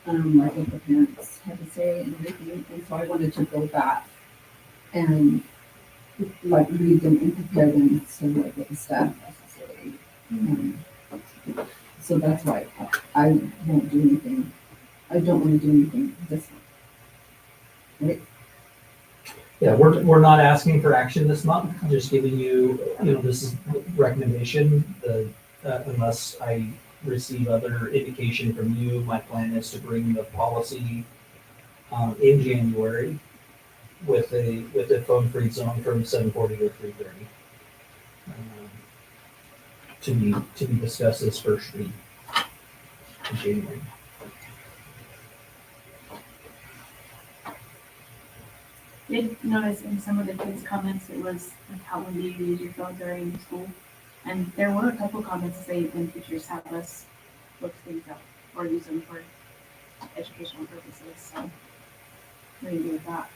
like what the parents had to say and everything, and so I wanted to go back and like read them and compare them to like what the staff has to say. So that's why I won't do anything. I don't want to do anything this month. Right? Yeah, we're not asking for action this month, just giving you, this is recommendation, unless I receive other indication from you, my plan is to bring the policy in January with a phone-free zone from 7:40 to 3:30. To be discussed this first week in January. Did notice in some of the kids' comments, it was like, how when do you use your phone during school? And there were a couple comments that say when teachers have us look things up or use them for educational purposes, so what do you do with that?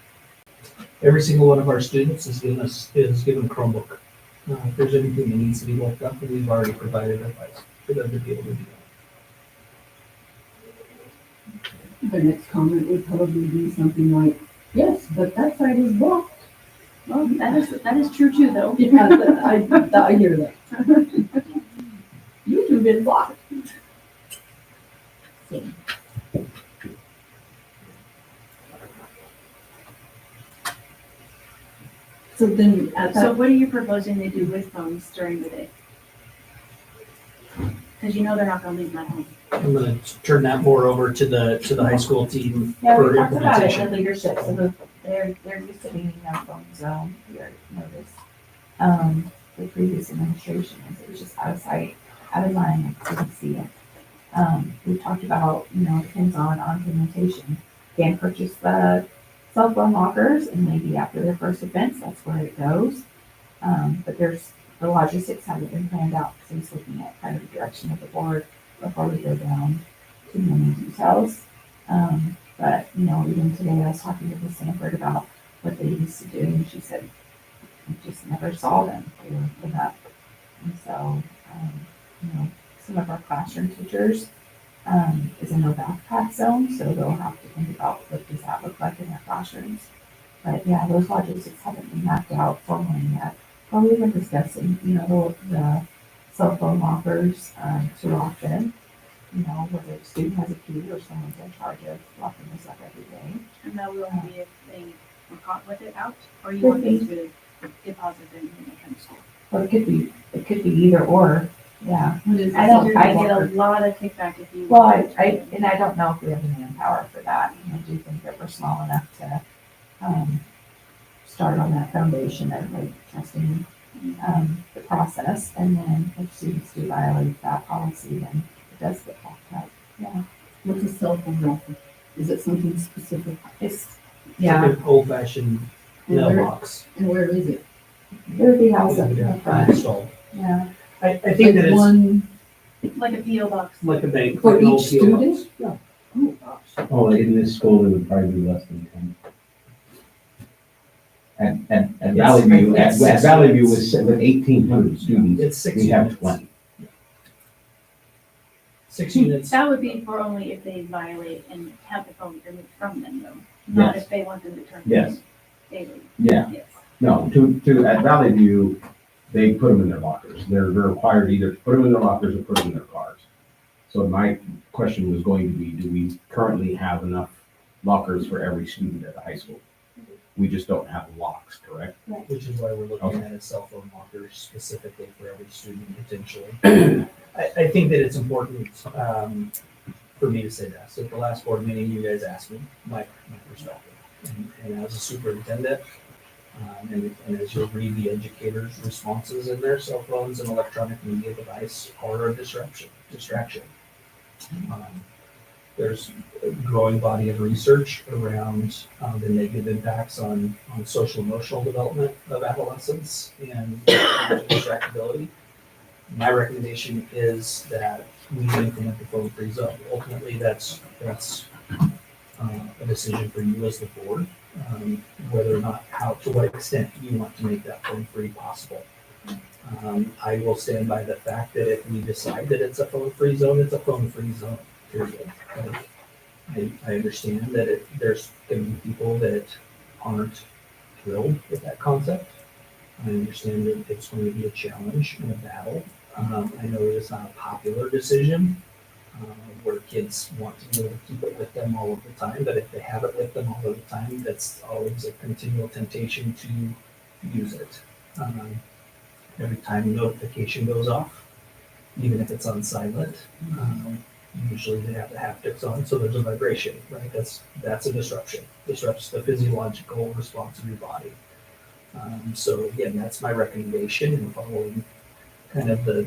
Every single one of our students is given a Chromebook. If there's anything that needs to be looked up, we've already provided advice for them to be able to do that. The next comment would probably be something like, yes, but that side is blocked. Well, that is true too, though. Yeah, I hear that. YouTube is blocked. So. So then at So that, what are you proposing they do with phones during the day? Because you know they're not gonna leave them at home. I'm gonna turn that more over to the high school team Yeah, for we talked about it in implementation. the leadership, so they're used to being in their phone zone, we already noticed. The previous administration, it was just out of sight, out of mind, I couldn't see it. We talked about, it depends on implementation. Can purchase the cell phone lockers and maybe after their first offense, that's where it goes. But the logistics haven't been planned out, so he's looking at kind of the direction of the board before we go down to many details. But, even today I was talking to Miss Sanford about what they used to do, and she said, we just never saw them. They were put up. And so, some of our classroom teachers, is in a backpack zone, so they'll have to think about what does that look like in their classrooms. But yeah, those logistics haven't been mapped out formally yet. But we've been discussing, the cell phone lockers, too often, whether the student has a key or someone's in charge of locking this up every day. And that will be if they were caught with it out, or you want them to deposit them when they come to school. Or it could be either or, yeah. I don't, I get a lot of kickback if you. Well, I don't know if we have the manpower for that. I do think that we're small enough to, start on that foundation of like trusting, the process. And then if students do violate that policy, then it does get locked up. Yeah. What's a cell phone locker? Is it something specific? It's, Like an old-fashioned mailbox. And where is it? there'd be house up in the front. Installed. Yeah. I think that Like it's one Like a PO box. like a bank. for like an old each PO box. student? Yeah. Oh, gosh. Oh, in this school, it would probably be less than 10. At Valley View, at Valley View with 1,800 students, It's 6 we have units. 20. 6 units. That would be for only if they violate and have the phone removed from them though, not Yes. if they want them to turn. Yes. Daily. Yeah, Yes. no, at Valley View, they put them in their lockers. They're required either to put them in their lockers or put them in their cars. So my question was going to be, do we currently have enough lockers for every student at the high school? We just don't have locks, correct? Which is why we're looking Okay. at a cell phone locker specifically for every student potentially. I think that it's important, for me to say that. So at the last board meeting, you guys asked me my perspective. And as a superintendent, and as you'll read the educators' responses in their cell phones and electronic media device are a distraction. There's a growing body of research around the negative impacts on social emotional development of adolescents and distractibility. My recommendation is that we implement the phone-free zone. Ultimately, that's a decision for you as the board, whether or not, to what extent you want to make that phone-free possible. I will stand by the fact that if we decide that it's a phone-free zone, it's a phone-free zone, period. I understand that there's going to be people that aren't thrilled with that concept. I understand that it's going to be a challenge and a battle. I know that it's not a popular decision, where kids want to be able to keep it with them all of the time, but if they have it with them all of the time, that's always a continual temptation to use it. Every time a notification goes off, even if it's on silent, usually they have the haptics on, so there's a vibration, right? That's a disruption. Disrupts the physiological response of your body. So again, that's my recommendation in following kind of the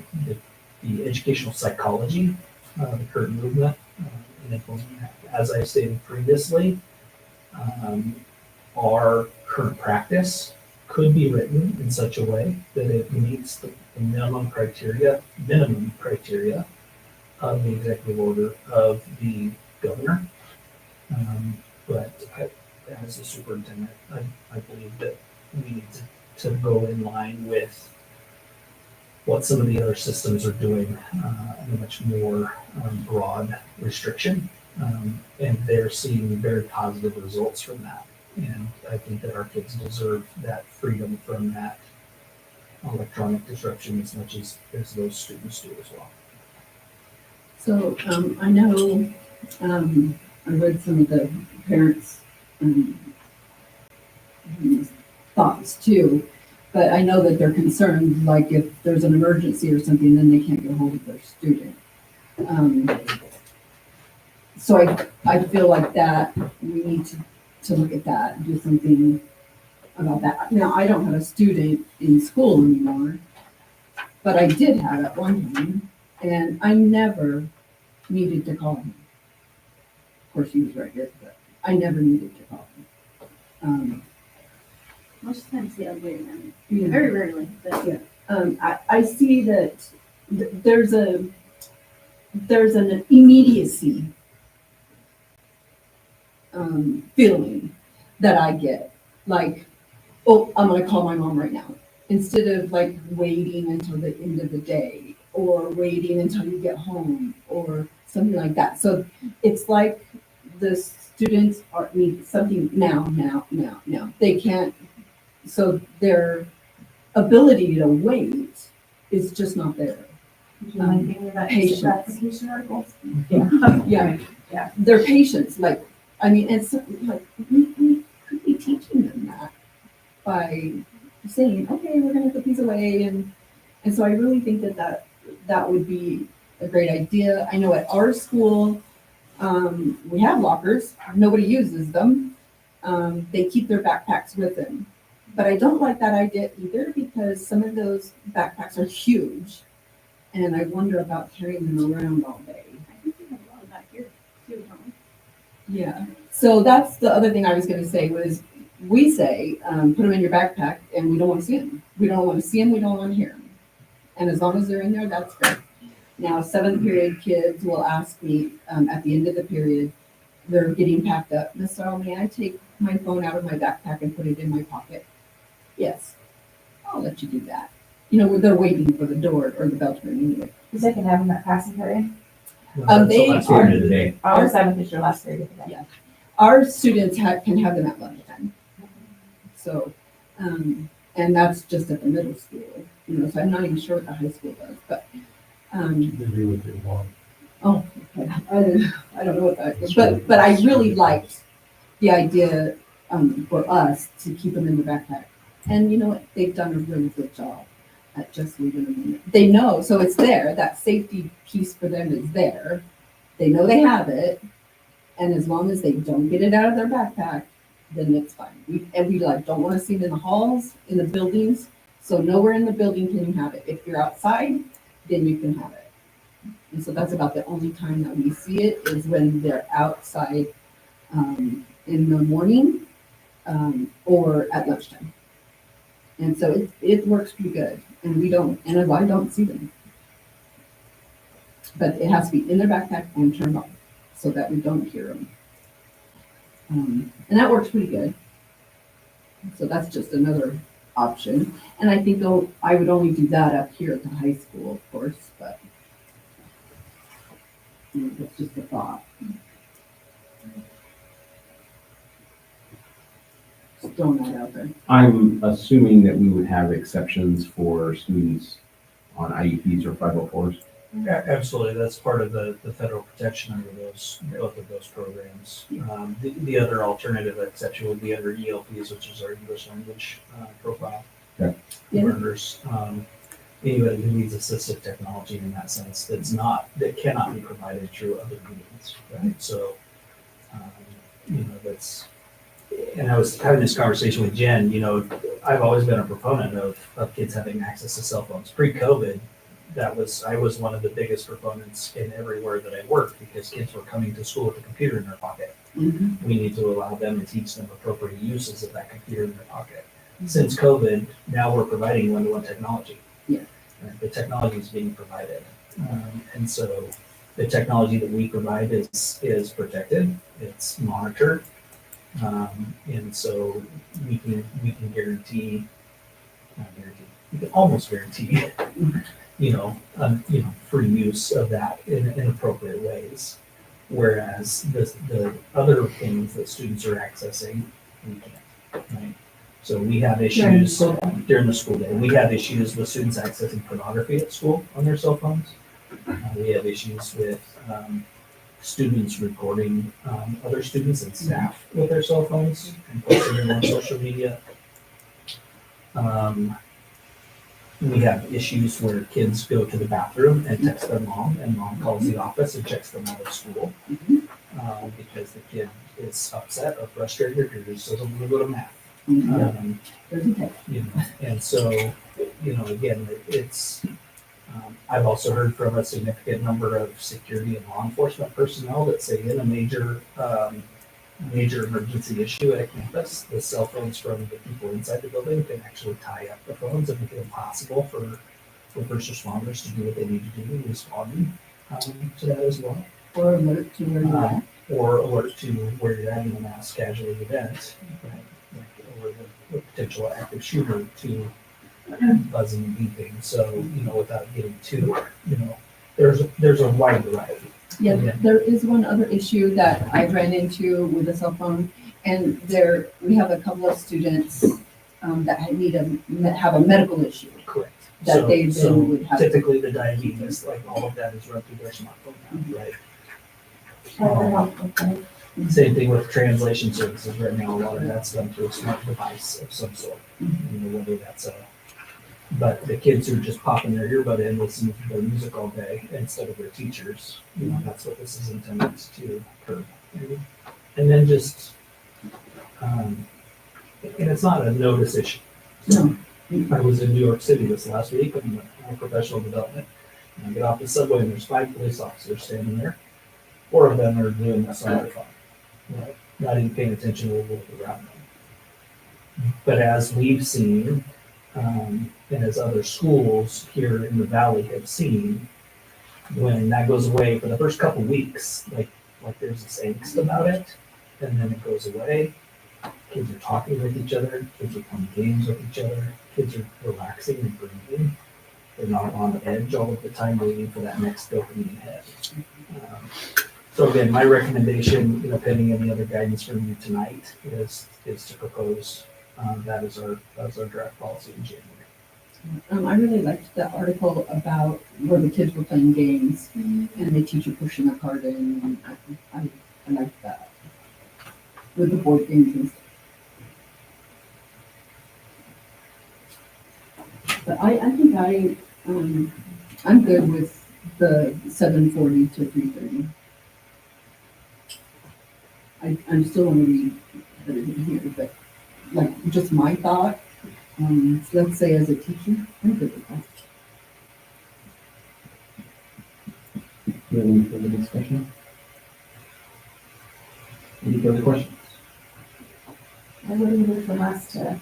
educational psychology, the current movement, and implementing that. As I stated previously, our current practice could be written in such a way that it meets the minimum criteria of the executive order of the governor. But as the superintendent, I believe that we need to go in line with what some of the other systems are doing in a much more broad restriction. And they're seeing very positive results from that. And I think that our kids deserve that freedom from that electronic disruption as much as those students do as well. So, I know, I read some of the parents' thoughts too, but I know that they're concerned, like if there's an emergency or something, then they can't get a hold of their student. So I feel like that we need to look at that and do something about that. Now, I don't have a student in school anymore, but I did have at one time, and I never needed to call him. Of course, he was right here, but I never needed to call him. Most times the other way around. Yeah. Very rarely, but Yeah. I see that there's an immediacy feeling that I get, like, oh, I'm gonna call my mom right now, instead of like waiting until the end of the day or waiting until you get home or something like that. So it's like the students need something now. They can't, so their ability to wait is just not there. Patience. Gratification articles. Yeah. Yeah. Their patience, like, I mean, it's like, we could be teaching them that by saying, okay, we're gonna put these away, and so I really think that would be a great idea. I know at our school, we have lockers, nobody uses them. They keep their backpacks with them. But I don't like that idea either because some of those backpacks are huge, and I wonder about carrying them around all day. I think we have a lot of that here too, don't we? Yeah, so that's the other thing I was gonna say was, we say, put them in your backpack and we don't wanna see them. We don't wanna see them, we don't wanna hear them. And as long as they're in there, that's great. Now, 7th period kids will ask me, at the end of the period, they're getting packed up, Miss Darrell, may I take my phone out of my backpack and put it in my pocket? Yes, I'll let you do that. You know, they're waiting for the door or the bell to ring anyway. Because they can have them at passing period. They That's the end of the day. Our 7th is your last period of the day. Yeah. Our students can have them at lunchtime. So, and that's just at the middle school, you know, so I'm not even sure what the high school does, but, They do what they want. oh, okay. I don't know what that is, but I really liked the idea, for us to keep them in the backpack. And you know what, they've done a really good job at just leaving them in there. They know, so it's there, that safety piece for them is there. They know they have it, and as long as they don't get it out of their backpack, then it's fine. We like, don't wanna see them in the halls, in the buildings, so nowhere in the building can you have it. If you're outside, then you can have it. And so that's about the only time that we see it, is when they're outside, in the morning, or at lunchtime. And so it works pretty good, and I don't see them. But it has to be in their backpack and turned off, so that we don't hear them. And that works pretty good. So that's just another option. And I think I would only do that up here at the high school, of course, but that's just a thought. Just throwing that out there. I'm assuming that we would have exceptions for students on IEPs or 504s. Absolutely, that's part of the federal protection under both of those programs. The other alternative exception would be under ELPs, which is our English language profile Okay. Yeah. learners. Anybody who needs assistive technology in that sense that cannot be provided through other means, right? So, that's, and I was having this conversation with Jen, I've always been a proponent of kids having access to cell phones. Pre-COVID, I was one of the biggest proponents in everywhere that I worked because kids were coming to school with a computer in their pocket. Mm-hmm. We need to allow them and teach them appropriate uses of that computer in their pocket. Since COVID, now we're providing one-to-one technology. Yeah. The technology is being provided. And so the technology that we provide is protected, it's monitored. And so we can guarantee, we can almost guarantee, free use of that in appropriate ways. Whereas the other things that students are accessing, we can't, right? So we have issues during the school day. We have issues with students accessing pornography at school on their cell phones. We have issues with students recording other students and staff with their cell phones and posting them on social media. We have issues where kids go to the bathroom and text their mom, and mom calls the office and checks them out of school because the kid is upset or frustrated or just doesn't want to go to math. And so, again, it's, I've also heard from a significant number of security and law enforcement personnel that say in a major emergency issue at a campus, the cell phones from the people inside the building can actually tie up the phones and make it impossible for first responders to do what they need to do in responding to that as well. Or alert to where you're at. Or alert to where you're at in a mass casualty event, right? Or the potential active shooter to buzzing and beeping, so, without getting too, there's a wide variety. Yeah, there is one other issue that I ran into with the cell phone, and we have a couple of students that have a medical issue. Correct. That they So then would have. typically the diabetes, like all of that is run through their smartphone now, right? Same thing with translation services right now, a lot of that's done through a smart device of some sort, whether that's but the kids who are just popping their earbud in, listening to their music all day instead of their teachers, that's what this is intended to curb. And then just, and it's not a notice issue. No. I was in New York City this last week on my professional development. And I get off the subway and there's 5 police officers standing there. 4 of them are doing this on their phone, not even paying attention to the world around them. But as we've seen, and as other schools here in the valley have seen, when that goes away for the first couple weeks, like there's this angst about it, and then it goes away. Kids are talking with each other, kids are playing games with each other, kids are relaxing and breathing. They're not on edge all of the time waiting for that next dopamine hit. So again, my recommendation, pending any other guidance from you tonight, is to propose that as our draft policy in January. I really liked the article about where the kids were playing games and the teacher pushing a card in. And I liked that with the board games and stuff. But I think I'm good with the 7:40 to 3:30. I'm still want to read everything here, but like just my thought. Let's say as a teacher, I'm good with that. Any further discussion? Any further questions? I wouldn't move from us to,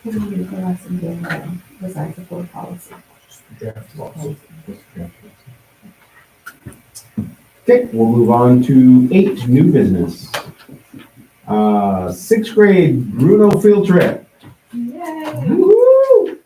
in January, besides the board policy. Draft policy. Okay, we'll move on to 8, new business. 6th grade Bruno field trip. Yay! Woo-hoo!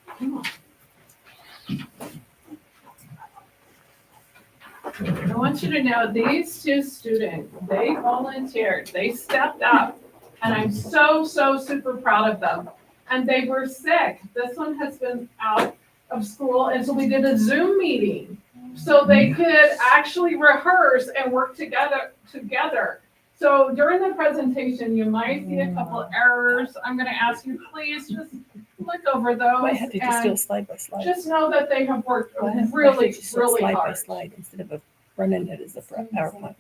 I want you to know, these 2 students, they volunteered, they stepped up, and I'm so super proud of them. And they were sick. This one has been out of school, and so we did a Zoom meeting so they could actually rehearse and work together. So during the presentation, you might see a couple errors. I'm going to ask you, please just look over those. I had to just do a and slide by slide. just know that they have worked Why have- why really, can't you just do a really slide by hard. slide instead of running it as a PowerPoint.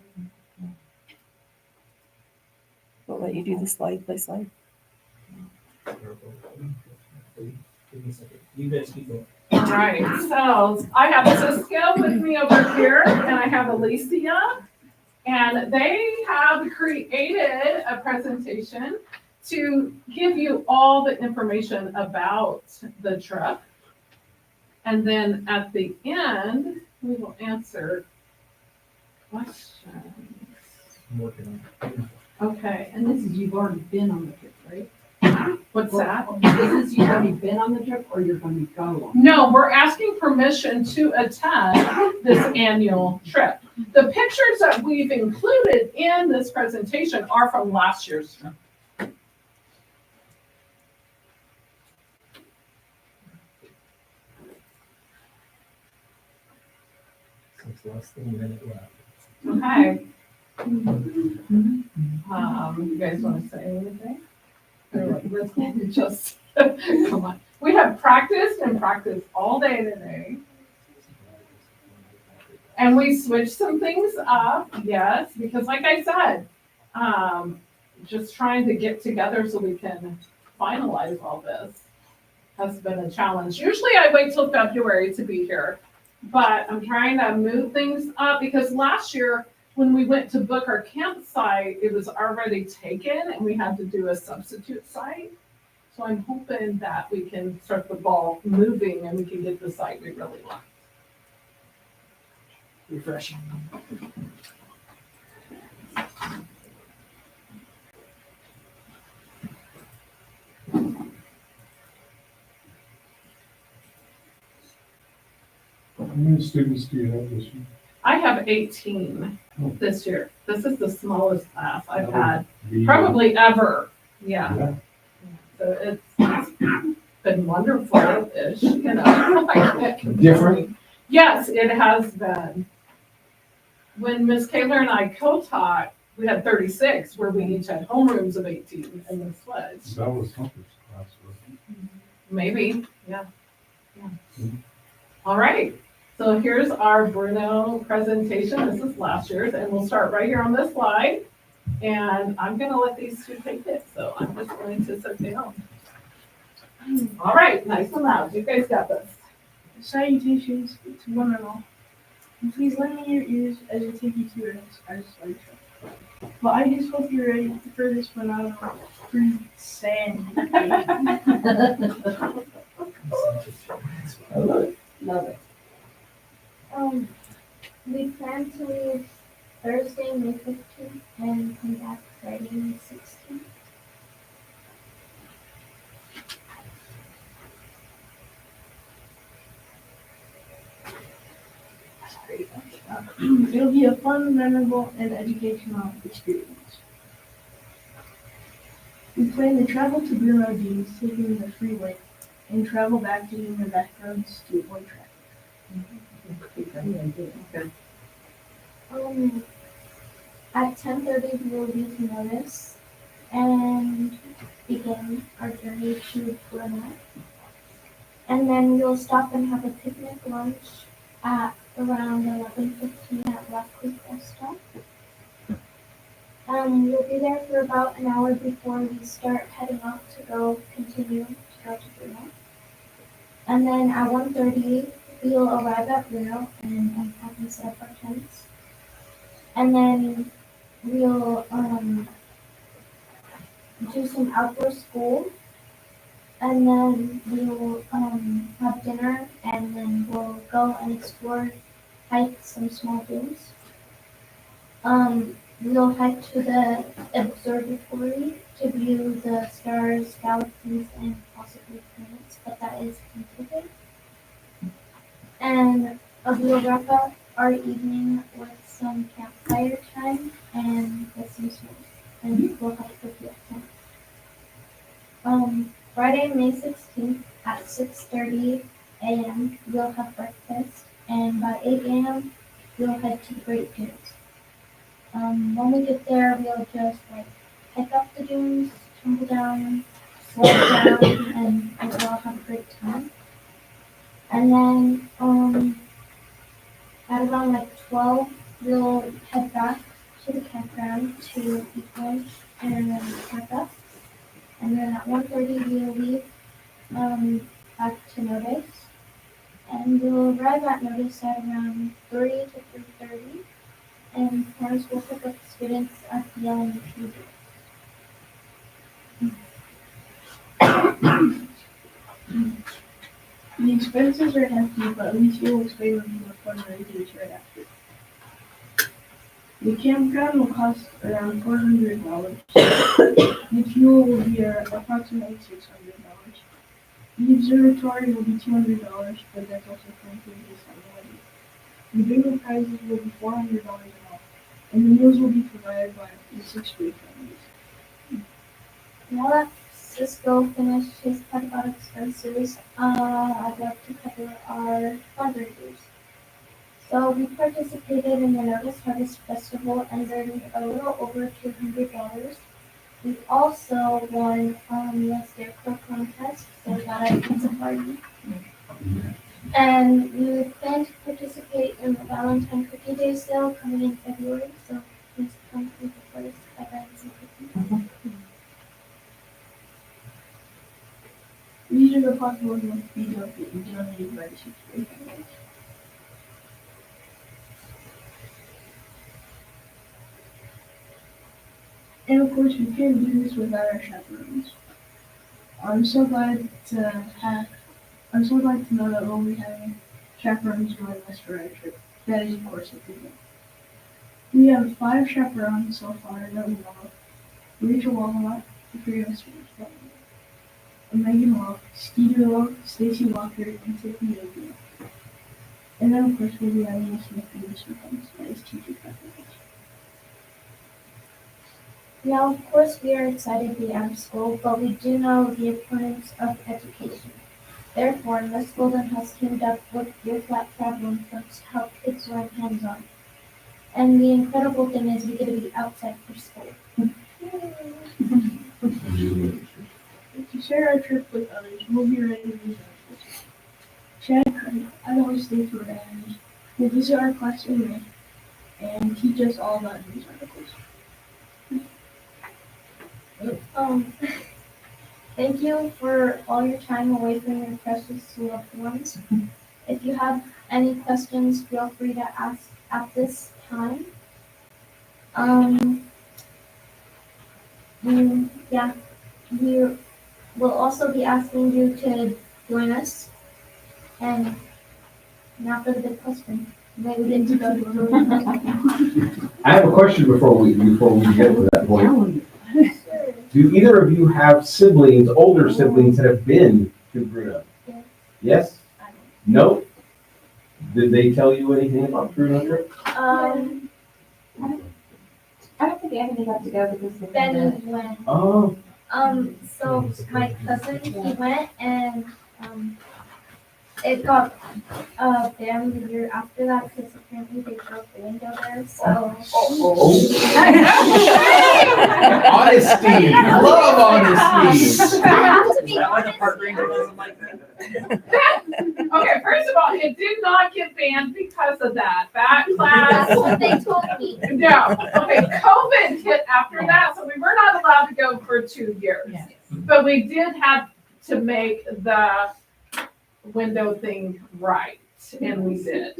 We'll let you do the slide by slide. You guys keep going. All right, so I have Cisco with me over here, and I have Alicia. And they have created a presentation to give you all the information about the trip. And then at the end, we will answer questions. I'm working on it. Okay, And this is, you've already been on the trip, right? what's that? This is, you've already been on the trip or you're going to go on? No, we're asking permission to attend this annual trip. The pictures that we've included in this presentation are from last year's trip. It's less than a minute left. Okay. You guys want to say anything? Or let's just, come on. We have practiced and practiced all day today. And we switched some things up, yes, because like I said, just trying to get together so we can finalize all this has been a challenge. Usually I wait till February to be here, but I'm trying to move things up because last year when we went to book our campsite, it was already taken and we had to do a substitute site. So I'm hoping that we can start the ball moving and we can get the site we really like. Refreshing. many students do you have this year? I have 18 this year. This is the smallest class I've had The- probably ever. Yeah. Yeah. So it's been wonderful-ish, you know. I can't complain. Different? Yes, it has been. When Miss Kaler and I co-taught, we had 36, where we each had homerooms of 18 in the sledge. That was Hunter's class, wasn't Maybe, yeah. All right, so here's our Bruno presentation. This is last year's, and we'll start right here on this slide. And I'm gonna let these two take it, so I'm just going to sit down. All right, nice and loud. You guys got this. Salutations to one and all. And please lend me your ears as I take you through our slideshow. But I just hope you're ready for this phenomenal present. I love it. Love it. We plan to leave Thursday, May 15th, and come back Friday, May 16th. It'll be a fun, memorable, and educational experience. We plan to travel to Bruno Deans, taking the freeway, and travel back using the back roads to avoid traffic. At 10:30, we will leave notice and begin our journey to Bruno. And then we'll stop and have a picnic lunch at around 11:15 at Rock Creek Rest Stop. We'll be there for about an hour before we start heading off to continue to go to Bruno. And then at 1:30, we'll arrive at Bruno and unpack and set up our tents. And then we'll do some outdoor school. And then we'll have dinner, and then we'll go and explore, hike some small dunes. We'll hike to the observatory to view the stars, galaxies, and possibly planets, but that is included. And we'll wrap up our evening with some campfire time and with some s'mores. And we'll have cookie at 10. Friday, May 16th at 6:30 a.m. we'll have breakfast, and by 8 a.m. we'll head to the Great Dunes. When we get there, we'll just hike up the dunes, tumble down, slide down, and we'll all have a great time. And then at around 12, we'll head back to the campground to eat lunch and pack up. And then at 1:30, we'll leave back to Notice. And we'll arrive at Notice at around 3 to 3:30. And parents will pick up the students at the elementary door. The expenses are hefty, but at least you'll explain them the fundraisers right after. The campground will cost around $400. The fuel will be approximately $600. The observatory will be $200, but that's also currently based on the wedding. The bingo prizes will be $400 all, and the meals will be provided by the 6th grade families. Now that Cisco finished his part about expenses, I'd like to cover our fundraisers. So we participated in the Notice Harvest Festival and earned a little over $200. We also won the Scarecrow contest, so we got a pizza party. And we plan to participate in the Valentine Cookie Day sale coming in February, so please come to support us by buying some cookies. These are the possible fees donated by the 6th grade families. And of course, we can't do this without our chaperones. I'm so glad to know that we'll be having chaperones join us for our trip. That is, of course, if we go. We have 5 chaperones so far that we know of. Rachel Walmart, Katrina Smith, Megan Walk, Skeeter Walk, Stacy Walker, and Tiffany Oakland. And then of course we'll be adding a Smith English weapons that is teacher preference. Yeah, of course, we are excited to be out of school, but we do know the importance of education. Therefore, Miss Golden has teamed up with Your Flat Traveling Folks to help kids learn hands-on. And the incredible thing is we get to be outside for school. To share our trip with others, we'll be ready to use resources. Chad Curry, I always stay for and will visit our class in May and teach us all about news articles. Thank you for all your time away from your precious loved ones. If you have any questions, feel free to ask at this time. We will also be asking you to join us. And now for the big question. Maybe we get to go to I have a question before we get to that point. Do either of you have siblings, older siblings that have been to Bruno? Yes? No? Did they tell you anything about Bruno trip? I don't think Anthony got to go because Benny went. Oh. So my cousin, he went and it got banned the year after that because apparently they broke the window there. So. Honesty, love honesty. I have to be That why the honest. park ranger doesn't like that? Okay, first of all, it did not get banned because of that. That class. That's what they told me. No, okay, COVID hit after that, so we were not allowed to go for 2 years. But we did have to make the window thing right, and we did.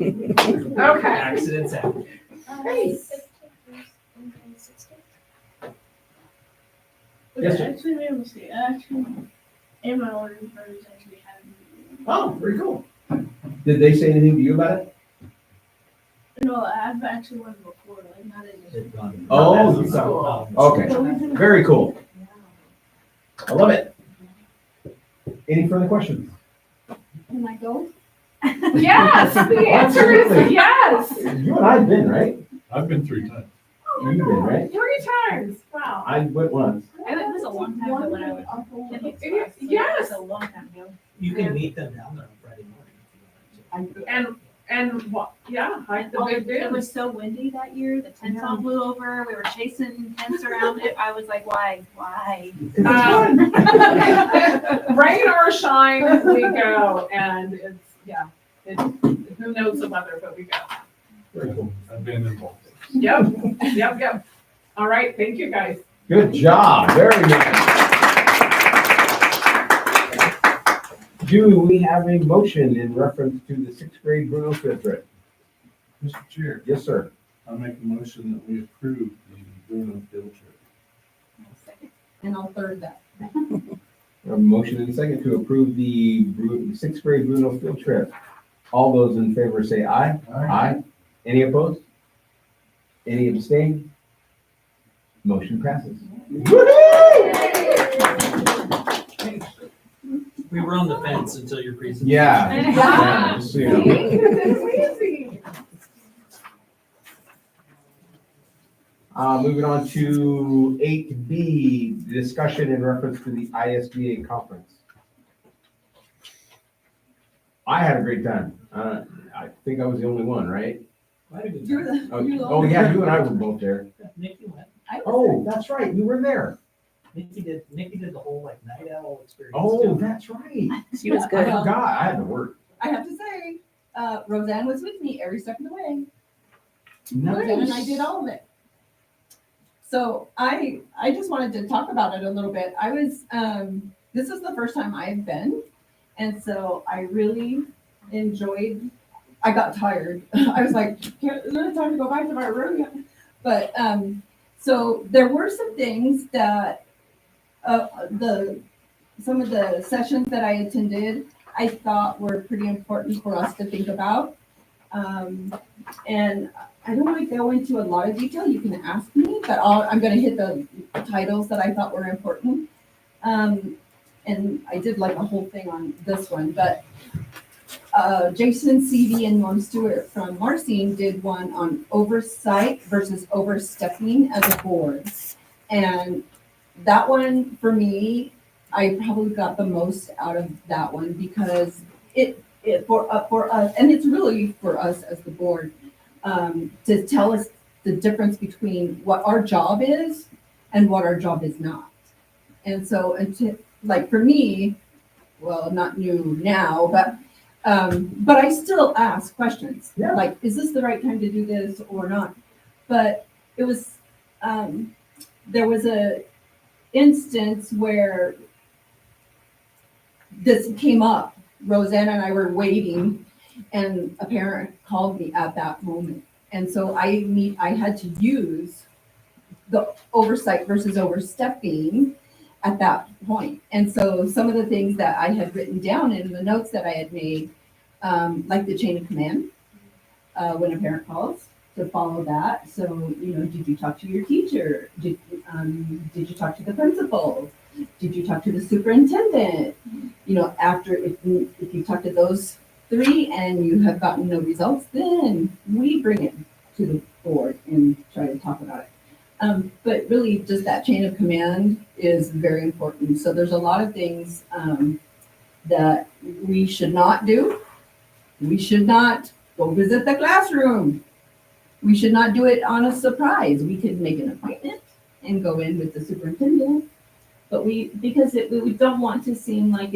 Okay. Accidents happen. Yes, sir. I actually made a mistake. I actually, in my older brothers actually had a Oh, very cool. Did they say anything to you about it? No, I've actually won before, like not in Oh, this school. Okay, very cool. I love it. Any further questions? Can I go? Yes, the answer is yes. You and I have been, right? I've been 3 times. You've been, right? 3 times, wow. I went once. And it was a long time ago when I was. Yes. A long time ago. You can meet them down there on Friday morning. And what, yeah, I, the big It deal. was so windy that year, the tents all blew over, we were chasing tents around it, I was like, why? Rain or shine, we go, and it's, yeah, who knows the weather, but we go. Very cool. I've been involved. Yep. All right, thank you, guys. Good job, very nice. Do we have a motion in reference to the 6th grade Bruno field trip? Mr. Chair, Yes, sir. I make a motion that we approve the Bruno field trip. And I'll third that. A motion and a second to approve the 6th grade Bruno field trip. All those in favor say aye. Aye. Any opposed? Any abstain? Motion passes. We were on the fence until your presentation. Yeah. So, you know. Easy. Moving on to 8B, discussion in reference to the ISBA conference. I had a great time. I think I was the only one, right? Quite a good You're time. the. Oh, yeah, you and I were both there. Nikki went. Oh, that's right, you were there. Nikki did the whole like night owl experience. Oh, too. that's right. She was I good. forgot, I had to work. I have to say, Roseanne was with me every step of the way. Roseanne and I did all of it. So I just wanted to talk about it a little bit. I was, this is the first time I've been. And so I really enjoyed, I got tired. I was like, it's time to go back to my room. But, so there were some things that, some of the sessions that I attended, I thought were pretty important for us to think about. And I don't want to go into a lot of detail. You can ask me, but I'm going to hit the titles that I thought were important. And I did like a whole thing on this one, but Jason Seavey and Norm Stewart from Marcine did one on oversight versus overstepping as a board. And that one, for me, I probably got the most out of that one because it for us, and it's really for us as the board, to tell us the difference between what our job is and what our job is not. And so, like for me, well, not new now, but I still ask questions. Yeah. Like, is this the right time to do this or not? But it was, there was a instance where this came up. Rosanna and I were waiting, and a parent called me at that moment. And so I had to use the oversight versus overstepping at that point. And so some of the things that I had written down in the notes that I had made, like the chain of command, when a parent calls, to follow that. So, did you talk to your teacher? Did you talk to the principal? Did you talk to the superintendent? After if you talk to those three and you have gotten no results, then we bring it to the board and try to talk about it. But really, just that chain of command is very important. So there's a lot of things that we should not do. We should not go visit the classroom. We should not do it on a surprise. We could make an appointment and go in with the superintendent, but because we don't want to seem like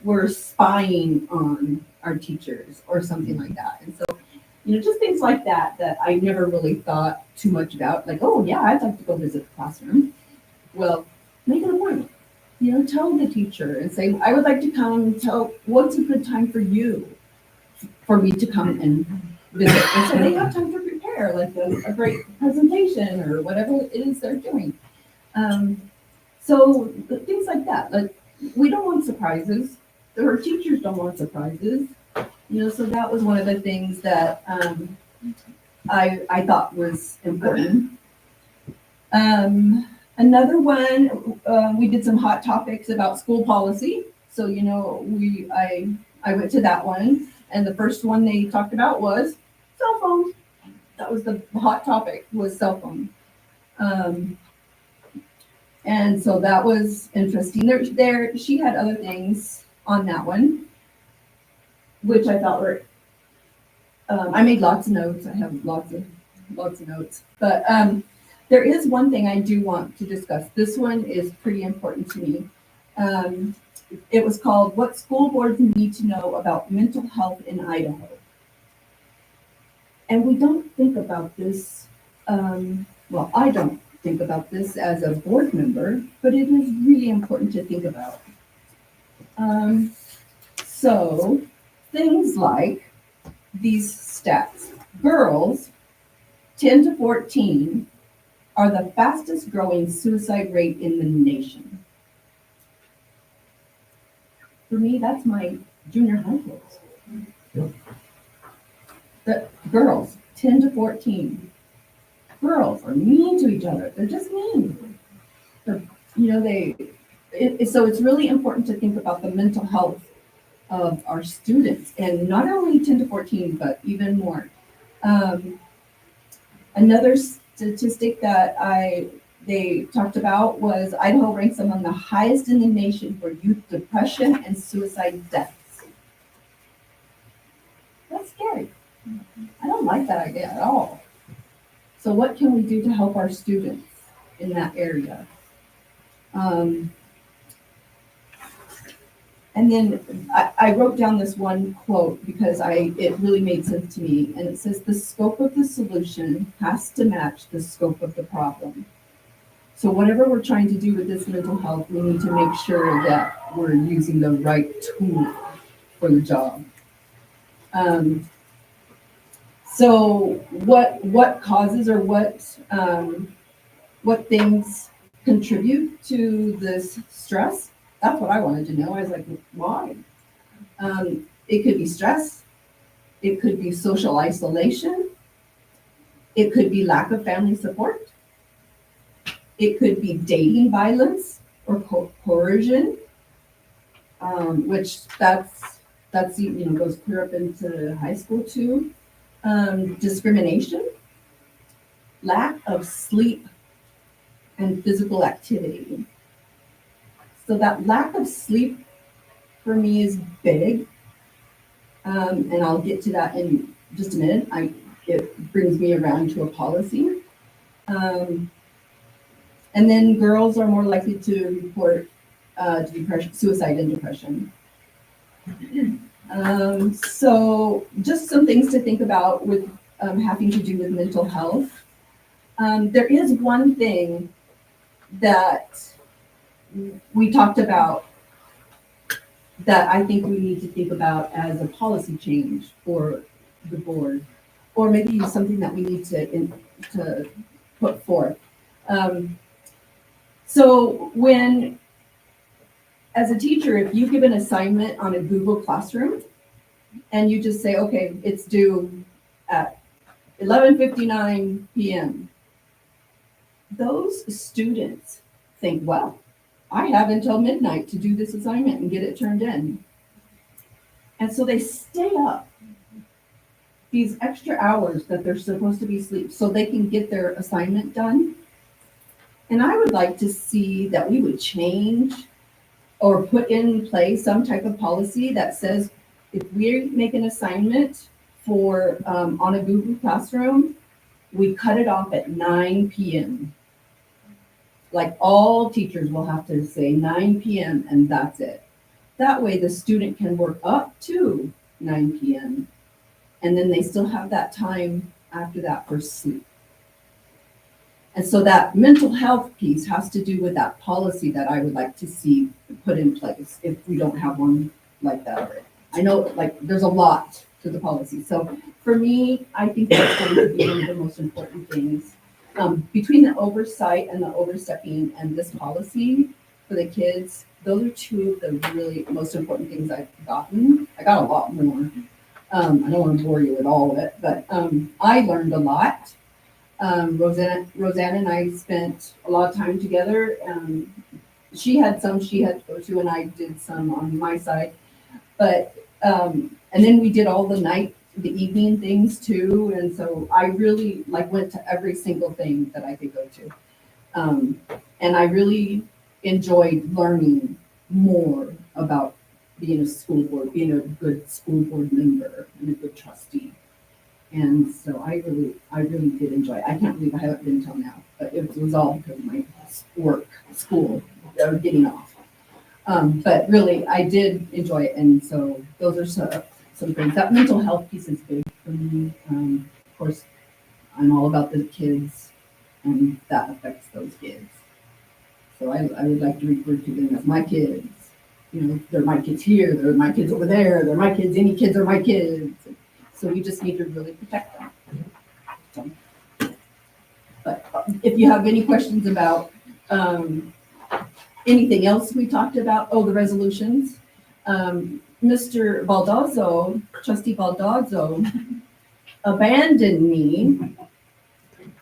we're spying on our teachers or something like that. And so, just things like that I never really thought too much about. Like, oh yeah, I'd like to go visit the classroom. Well, make an appointment. Tell the teacher and say, I would like to come. Tell what's a good time for you, for me to come and visit. And so they have time to prepare, like a great presentation or whatever it is they're doing. So things like that. Like, we don't want surprises. Our teachers don't want surprises. So that was one of the things that I thought was important. Another one, we did some hot topics about school policy. So, I went to that one, and the first one they talked about was cell phones. That was the hot topic, was cell phone. And so that was interesting. She had other things on that one, which I thought were, I made lots of notes. I have lots of notes, but there is one thing I do want to discuss. This one is pretty important to me. It was called What School Boards Need to Know About Mental Health in Idaho. And we don't think about this, well, I don't think about this as a board member, but it is really important to think about. So things like these stats. Girls 10 to 14 are the fastest growing suicide rate in the nation. For me, that's my junior high kids. Yep. The girls, 10 to 14. Girls are mean to each other. They're just mean. So it's really important to think about the mental health of our students, and not only 10 to 14, but even more. Another statistic that they talked about was Idaho ranks among the highest in the nation for youth depression and suicide deaths. That's scary. I don't like that idea at all. So what can we do to help our students in that area? And then I wrote down this one quote because it really made sense to me. And it says, the scope of the solution has to match the scope of the problem. So whatever we're trying to do with this mental health, we need to make sure that we're using the right tool for the job. So what causes or what things contribute to this stress? That's what I wanted to know. I was like, why? It could be stress. It could be social isolation. It could be lack of family support. It could be dating violence or coercion, which that's that's, goes clear up into high school too. Discrimination, lack of sleep and physical activity. So that lack of sleep for me is big. And I'll get to that in just a minute. It brings me around to a policy. And then girls are more likely to report depression, suicide and depression. So just some things to think about with having to do with mental health. There is one thing that we talked about that I think we need to think about as a policy change for the board, or maybe something that we need to put forth. So when, as a teacher, if you give an assignment on a Google Classroom and you just say, okay, it's due at 11:59 p.m., those students think, well, I have until midnight to do this assignment and get it turned in. And so they stay up these extra hours that they're supposed to be asleep so they can get their assignment done. And I would like to see that we would change or put in place some type of policy that says if we make an assignment for on a Google Classroom, we cut it off at 9 p.m. Like all teachers will have to say 9 p.m. and that's it. That way the student can work up to 9 p.m. and then they still have that time after that for sleep. And so that mental health piece has to do with that policy that I would like to see put in place if we don't have one like that already. I know there's a lot to the policy. So for me, I think that's going to be one of the most important things. Between the oversight and the overstepping and this policy for the kids, those are two of the really most important things I've gotten. I got a lot more. I don't want to bore you with all of it, but I learned a lot. Rosanna and I spent a lot of time together. She had some she had to go to, and I did some on my side. But and then we did all the evening things too. And so I really went to every single thing that I could go to. And I really enjoyed learning more about being a school board, being a good school board member and a good trustee. And so I really did enjoy it. I can't believe I haven't been till now, but it was all because of my work, school, getting off. But really, I did enjoy it. And so those are some things. That mental health piece is big for me. Of course, I'm all about the kids, and that affects those kids. So I would like to refer to them as my kids. They're my kids here, they're my kids over there, they're my kids, any kids are my kids. So we just need to really protect them. But if you have any questions about anything else we talked about, the resolutions, Mr. Baldazzo, Trustee Baldazzo, abandoned me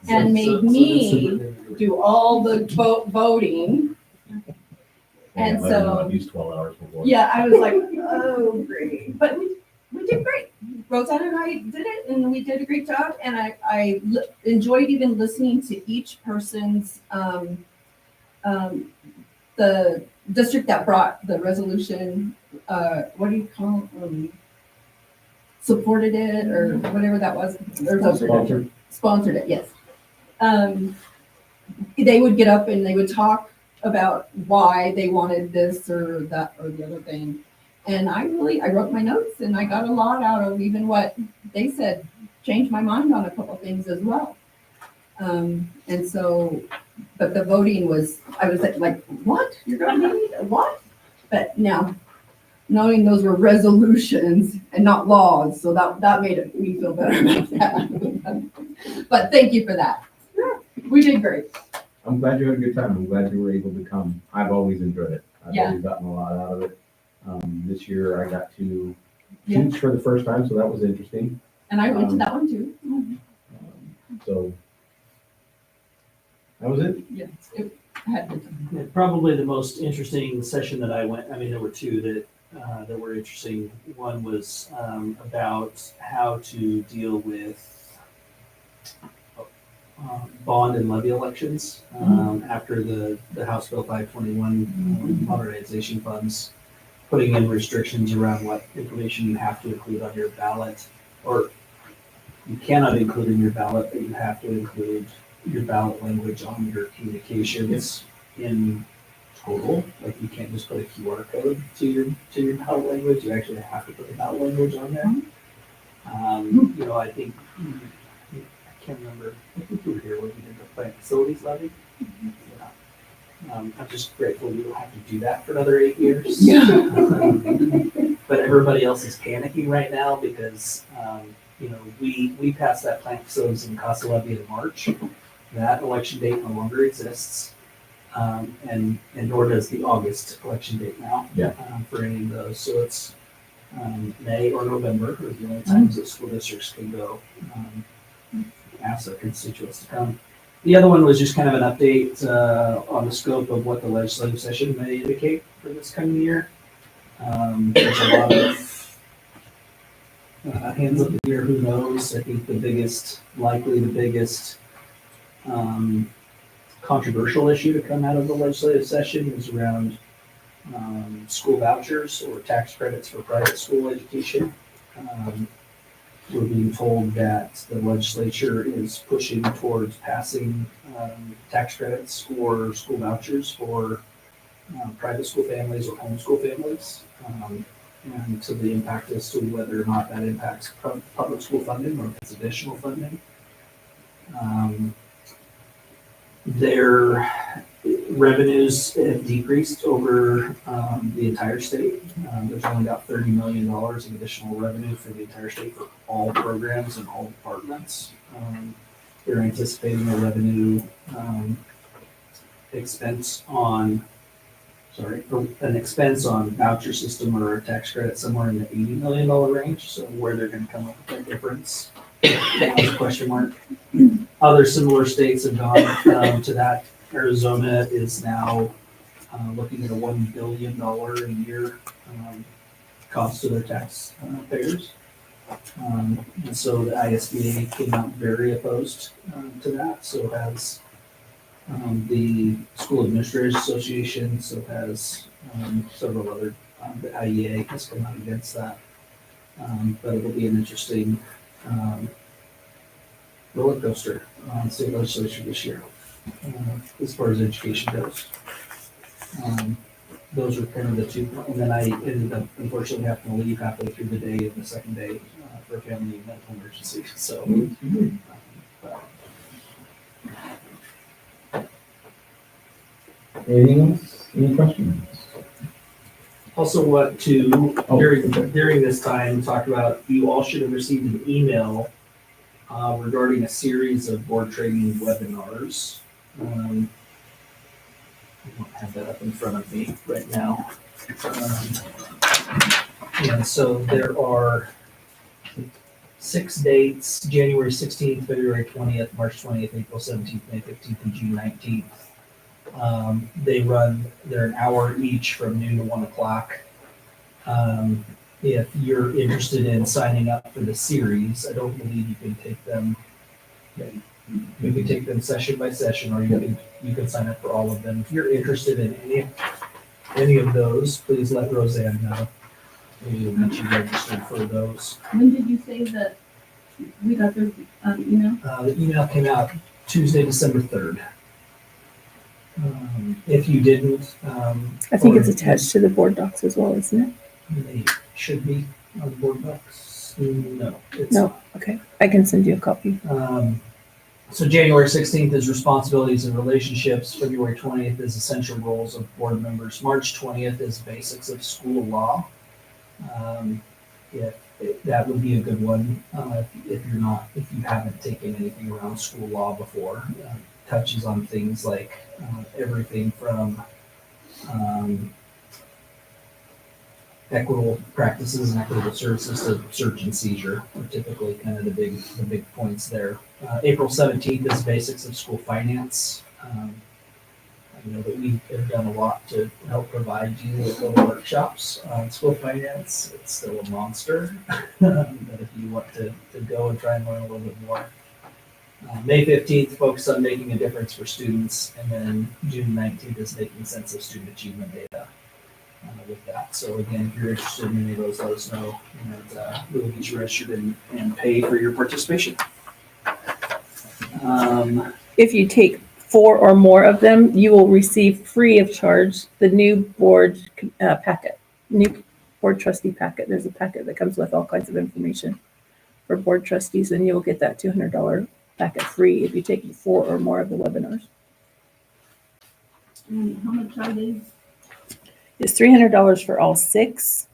and made me do all the voting. And so, I've used 12 hours before. yeah, I was like, oh, great. But we did great. Rosanna and I did it, and we did a great job. And I enjoyed even listening to each person's, the district that brought the resolution, what do you call it? Supported it, or whatever that was. Or sponsored it, yes. They would get up and they would talk about why they wanted this or that or the other thing. And I wrote my notes, and I got a lot out of even what they said, changed my mind on a couple of things as well. And so, but the voting was, I was like, what? You're going to need what? But now, knowing those were resolutions and not laws, so that made me feel better about that. But thank you for that. We did great. I'm glad you had a good time. I'm glad you were able to come. I've always enjoyed it. I've always gotten a lot out of it. This year I got to teach for the first time, so that was interesting. And I went to that one too. So that was it. Yeah, it had good time. Probably the most interesting session that I went, there were two that were interesting. One was about how to deal with bond and levy elections after the House Bill 521 modernization funds, putting in restrictions around what information you have to include on your ballot, or you cannot include in your ballot, but you have to include your ballot language on your communications in total. Like you can't just put a QR code to your ballot language. You actually have to put the ballot language on there. You know, I think I can't remember. I think you were here when we did the plant facilities levy. Yeah. I'm just grateful we don't have to do that for another 8 years. But everybody else is panicking right now because you know, we passed that plant facilities and CASA levy in March. That election date no longer exists. And nor does the August election date now. Yeah. For any of those. So it's May or November are the only times that school districts can go ask their constituents to come. The other one was just kind of an update on the scope of what the legislative session may indicate for this coming year. There's a lot of hands up in the air, who knows? I think likely the biggest controversial issue to come out of the legislative session is around school vouchers or tax credits for private school education. We're being told that the legislature is pushing towards passing tax credits or school vouchers for private school families or homeschool families. And so the impact as to whether or not that impacts public school funding or if it's additional funding. Their revenues have decreased over the entire state. There's only about $30 million of additional revenue for the entire state for all programs and all departments. They're anticipating a revenue expense on voucher system or a tax credit somewhere in the $80 million range. So where they're going to come up with that difference, that's a question mark. Other similar states have gone to that. Arizona is now looking at a $1 billion a year cost to their tax payers. And so the ISBA came out very opposed to that. So has the School Administrators Association, so has several other, the IEA has come out against that. But it will be an interesting roller coaster on state legislature this year, as far as education goes. Those are kind of the two, and then I ended up unfortunately having to leave halfway through the day of the second day for a family medical emergency, so. Anything else? Any questions? Also want to, during this time, talk about, you all should have received an email regarding a series of board training webinars. I don't have that up in front of me right now. And so there are 6 dates: January 16th, February 20th, March 20th, April 17th, May 15th, and June 19th. They're an hour each from noon to 1 o'clock. If you're interested in signing up for the series, I don't believe you can take them. You can take them session by session, or you can sign up for all of them. If you're interested in any of those, please let Roseanne know. We'll get you registered for those. When did you say that we got the email? The email came out Tuesday, December 3rd. If you didn't, I think it's attached to the board docs as well, isn't it? they should be on the board docs. No, it's No. not. Okay, I can send you a copy. So January 16th is responsibilities and relationships. February 20th is essential roles of board members. March 20th is basics of school law. That would be a good one if you haven't taken anything around school law before. Touches on things like everything from equitable practices and equitable services to search and seizure are typically kind of the big points there. April 17th is basics of school finance. I know that we have done a lot to help provide you with the workshops on school finance. It's still a monster, but if you want to go and try and learn a little bit more. May 15th, focus on making a difference for students, and then June 19th is making sense of student achievement data with that. So again, if you're interested in any of those, let us know, and we'll get you registered and pay for your participation. If you take 4 or more of them, you will receive free of charge the new board packet, new board trustee packet. There's a packet that comes with all kinds of information for board trustees, and you'll get that $200 packet free if you take 4 or more of the webinars. And how much are these? It's $300 for all 6,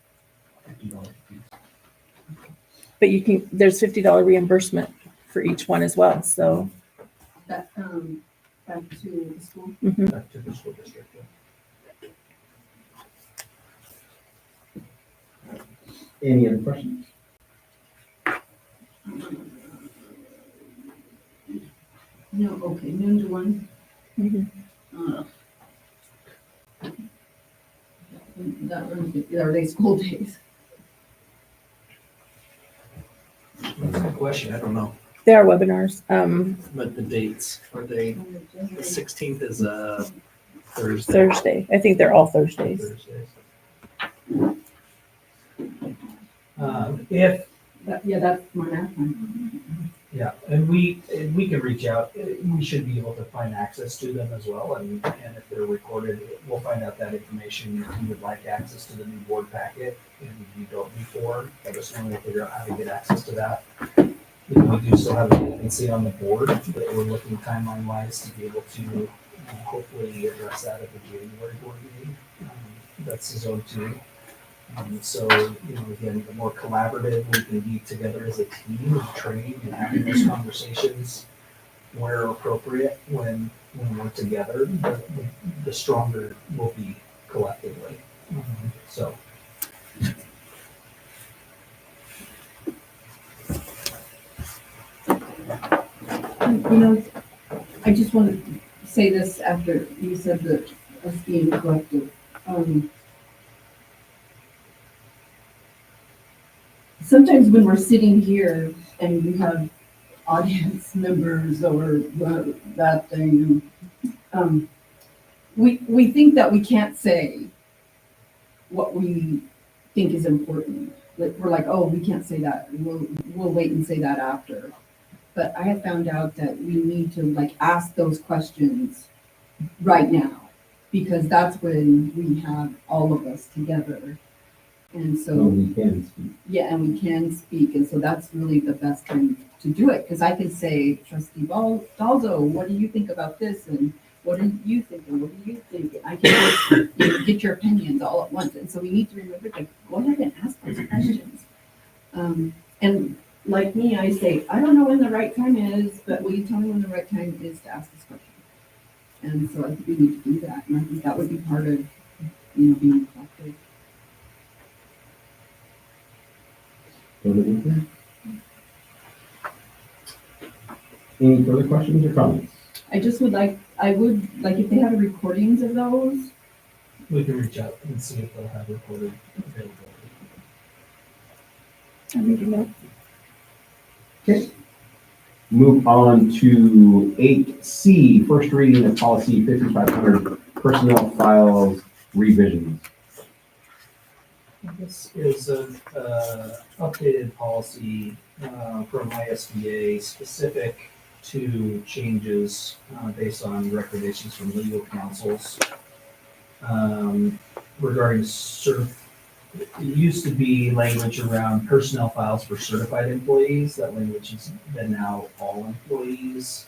but you can, there's $50 reimbursement for each one as well, so. That, back to the school? Mhm. Back to the school district. Any other questions? No, okay, noon to 1. Mhm. That runs, are they school days? That's a good question, I don't know. There are webinars. But the dates, are they, the 16th is Thursday? Thursday. I think they're all Thursdays. Thursdays. If, Yeah, that's my math time. yeah, and we can reach out, we should be able to find access to them as well, and if they're recorded, we'll find out that information. If you would like access to the new board packet, and you don't before, let us know, we'll figure out how to get access to that. We do still have a vacancy on the board, but we're looking timeline wise to be able to hopefully address that at the January board meeting. That's the zone 2. So, again, the more collaborative we can be together as a team and train and having those conversations where appropriate when we're together, the stronger we'll be collectively. So. I just want to say this after you said that us being collective. Sometimes when we're sitting here and we have audience members or that thing, we think that we can't say what we think is important. Like, we're like, oh, we can't say that. We'll wait and say that after. But I have found out that we need to ask those questions right now, because that's when we have all of us together. And so we can speak. Yeah, and we can speak, and so that's really the best time to do it, because I can say, Trustee Dalzo, what do you think about this, and what do you think, and what do you think? And I can just, get your opinions all at once, and so we need to remember to go ahead and ask those questions. And like me, I say, I don't know when the right time is, but will you tell me when the right time is to ask this question? And so I think we need to do that, and I think that would be part of, being collective. Any further questions or comments? I would like if they have recordings of those. We can reach out and see if they'll have recorded availability. I need to know. Okay. Move on to 8C, first reading of policy 5500, personnel files revisions. This is an updated policy from ISBA specific to changes based on recommendations from legal counsels regarding it used to be language around personnel files for certified employees. That language has been now all employees.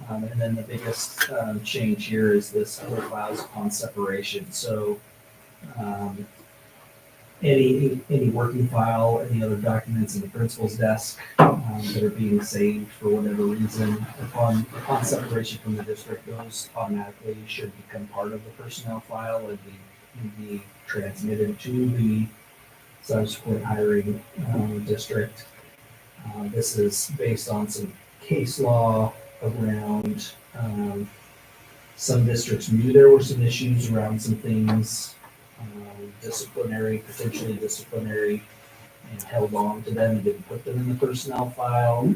And then the biggest change here is this other files upon separation. So any working file, any other documents in the principal's desk that are being saved for whatever reason, upon separation from the district, those automatically should become part of the personnel file and be transmitted to the subsequent hiring district. This is based on some case law around Some districts knew there were some issues around some things, disciplinary, potentially disciplinary, and held on to them and didn't put them in the personnel file.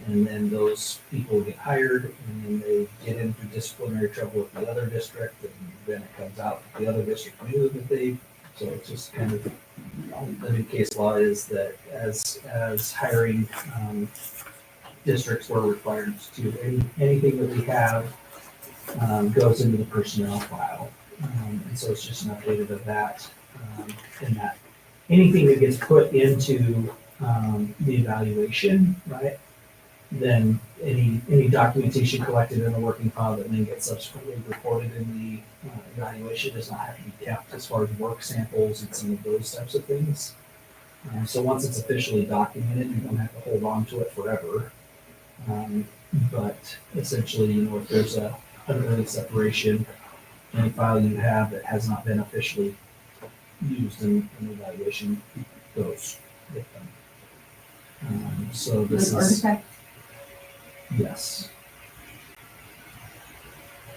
And then those people get hired, and then they get into disciplinary trouble with the other district, and then it comes out that the other district knew that so it's just kind of, the new case law is that as hiring, districts were required to, anything that we have, goes into the personnel file. And so it's just an update of that, and that anything that gets put into, the evaluation, right? Then any documentation collected in the working file that then gets subsequently reported in the evaluation does not have to be kept as far as work samples and some of those types of things. So once it's officially documented, you don't have to hold on to it forever. But essentially, if there's an early separation, any file you have that has not been officially used in the evaluation goes with them. So this Like is. artifact. Yes.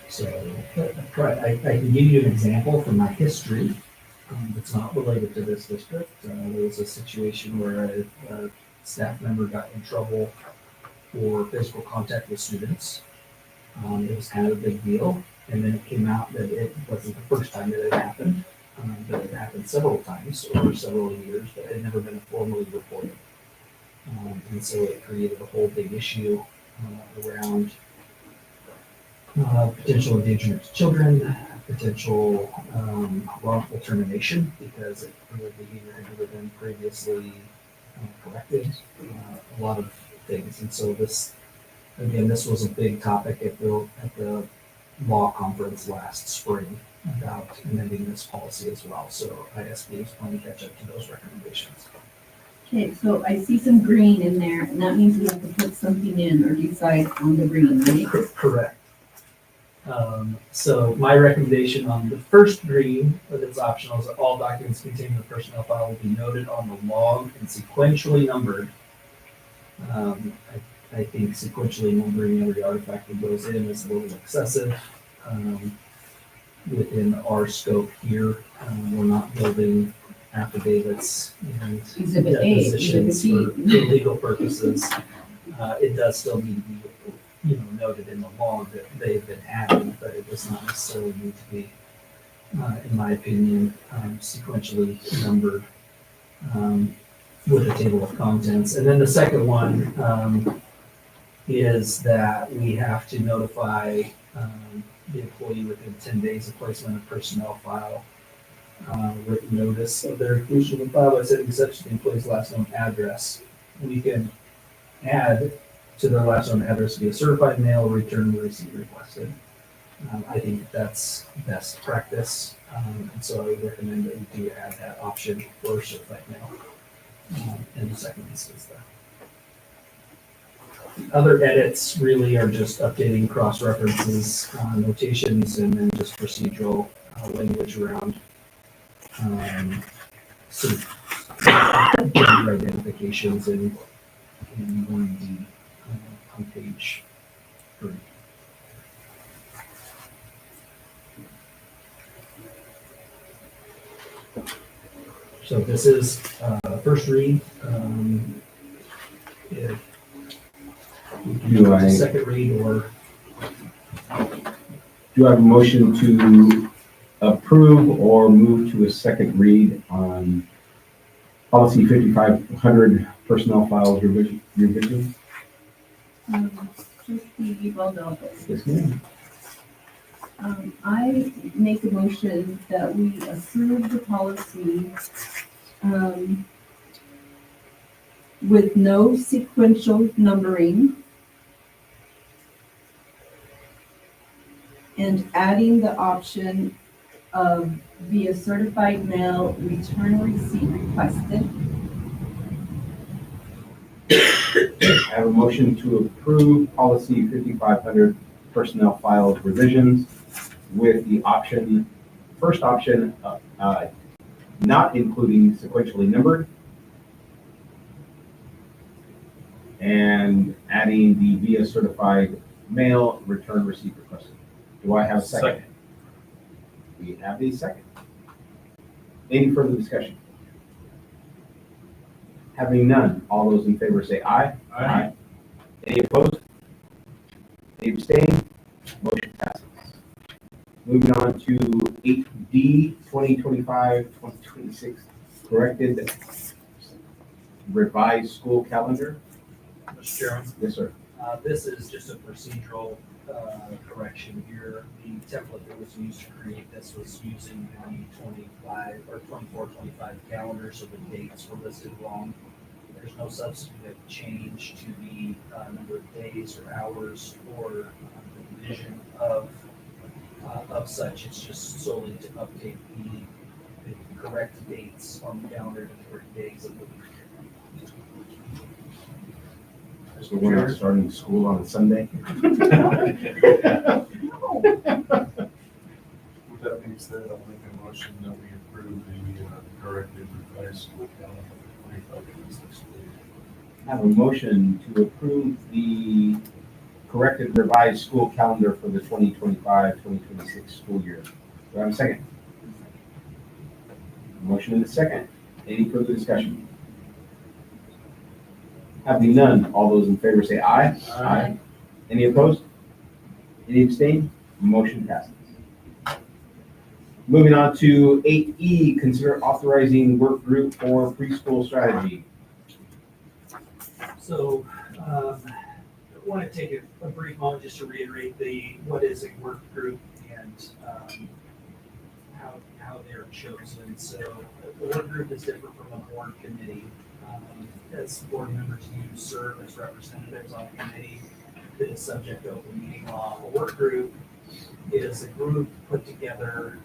So, I can give you an example from my history that's not related to this district. There was a situation where a staff member got in trouble for physical contact with students. It was kind of a big deal, and then it came out that it wasn't the first time that it happened, but it happened several times over several years, but it had never been formally reported. And so it created a whole big issue around potential endangerment to children, potential wrongful termination because the behavior had never been previously corrected, a lot of things. And so this was a big topic at the law conference last spring about amending this policy as well. So ISB is planning to catch up to those recommendations. Okay, so I see some green in there, and that means we have to put something in or decide on the green, right? Correct. So my recommendation on the first green, but it's optional, is that all documents contained in the personnel file will be noted on the log and sequentially numbered. I think sequentially numbering every artifact that goes in is a little excessive. Within our scope here, we're not building affidavits and Exhibit A, depositions Exhibit for B. legal purposes. It does still need to be, noted in the log that they've been added, but it does not necessarily need to be, in my opinion, sequentially numbered with a table of contents. And then the second one is that we have to notify the employee within 10 days of placement of personnel file written notice of their inclusion in the file by setting such the employee's last known address. We can add to their last known address via certified mail, return receipt requested. I think that's best practice, and so I would recommend that we do add that option for certified mail in the second instance there. The other edits really are just updating cross-references, notations, and then just procedural language around some gender identifications in 1D on page 3. So this is first read. If we can Do go to I- second read or Do I have a motion to approve or move to a second read on policy 5500 personnel files revision? Trustee Baldwin. Yes, ma'am. I make a motion that we approve the policy, with no sequential numbering and adding the option of via certified mail, return receipt requested. I have a motion to approve policy 5500 personnel files revisions with the option, first option, not including sequentially numbered, and adding the via certified mail return receipt requested. Do I have a second? We have a second. Any further discussion? Having none, all those in favor say aye. Aye. Any opposed? Any abstained? Motion passes. Moving on to 8D, 2025-2026, corrected revised school calendar. Mr. Chairman, Yes, sir. this is just a procedural correction here. The template that was used to create this was using the 25 or 24-25 calendar, so the dates were listed wrong. There's no substantive change to the number of days or hours or the division of such. It's just solely to update the correct dates on the calendar to the correct days of the week. So we're not starting school on a Sunday? With that being said, I'll make a motion that we approve the corrected revised school calendar for 25-26 school year. I have a motion to approve the corrected revised school calendar for the 2025-2026 school year. Do I have a second? Motion and a second. Any further discussion? Having none, all those in favor say aye. Aye. Any opposed? Any abstained? Motion passes. Moving on to 8E, consider authorizing work group for preschool strategy. So, I want to take a brief moment just to reiterate what is a work group and how they're chosen. So, the work group is different from a board committee. As board members, you serve as representatives on a committee that is subject to open meeting law. A work group is a group put together,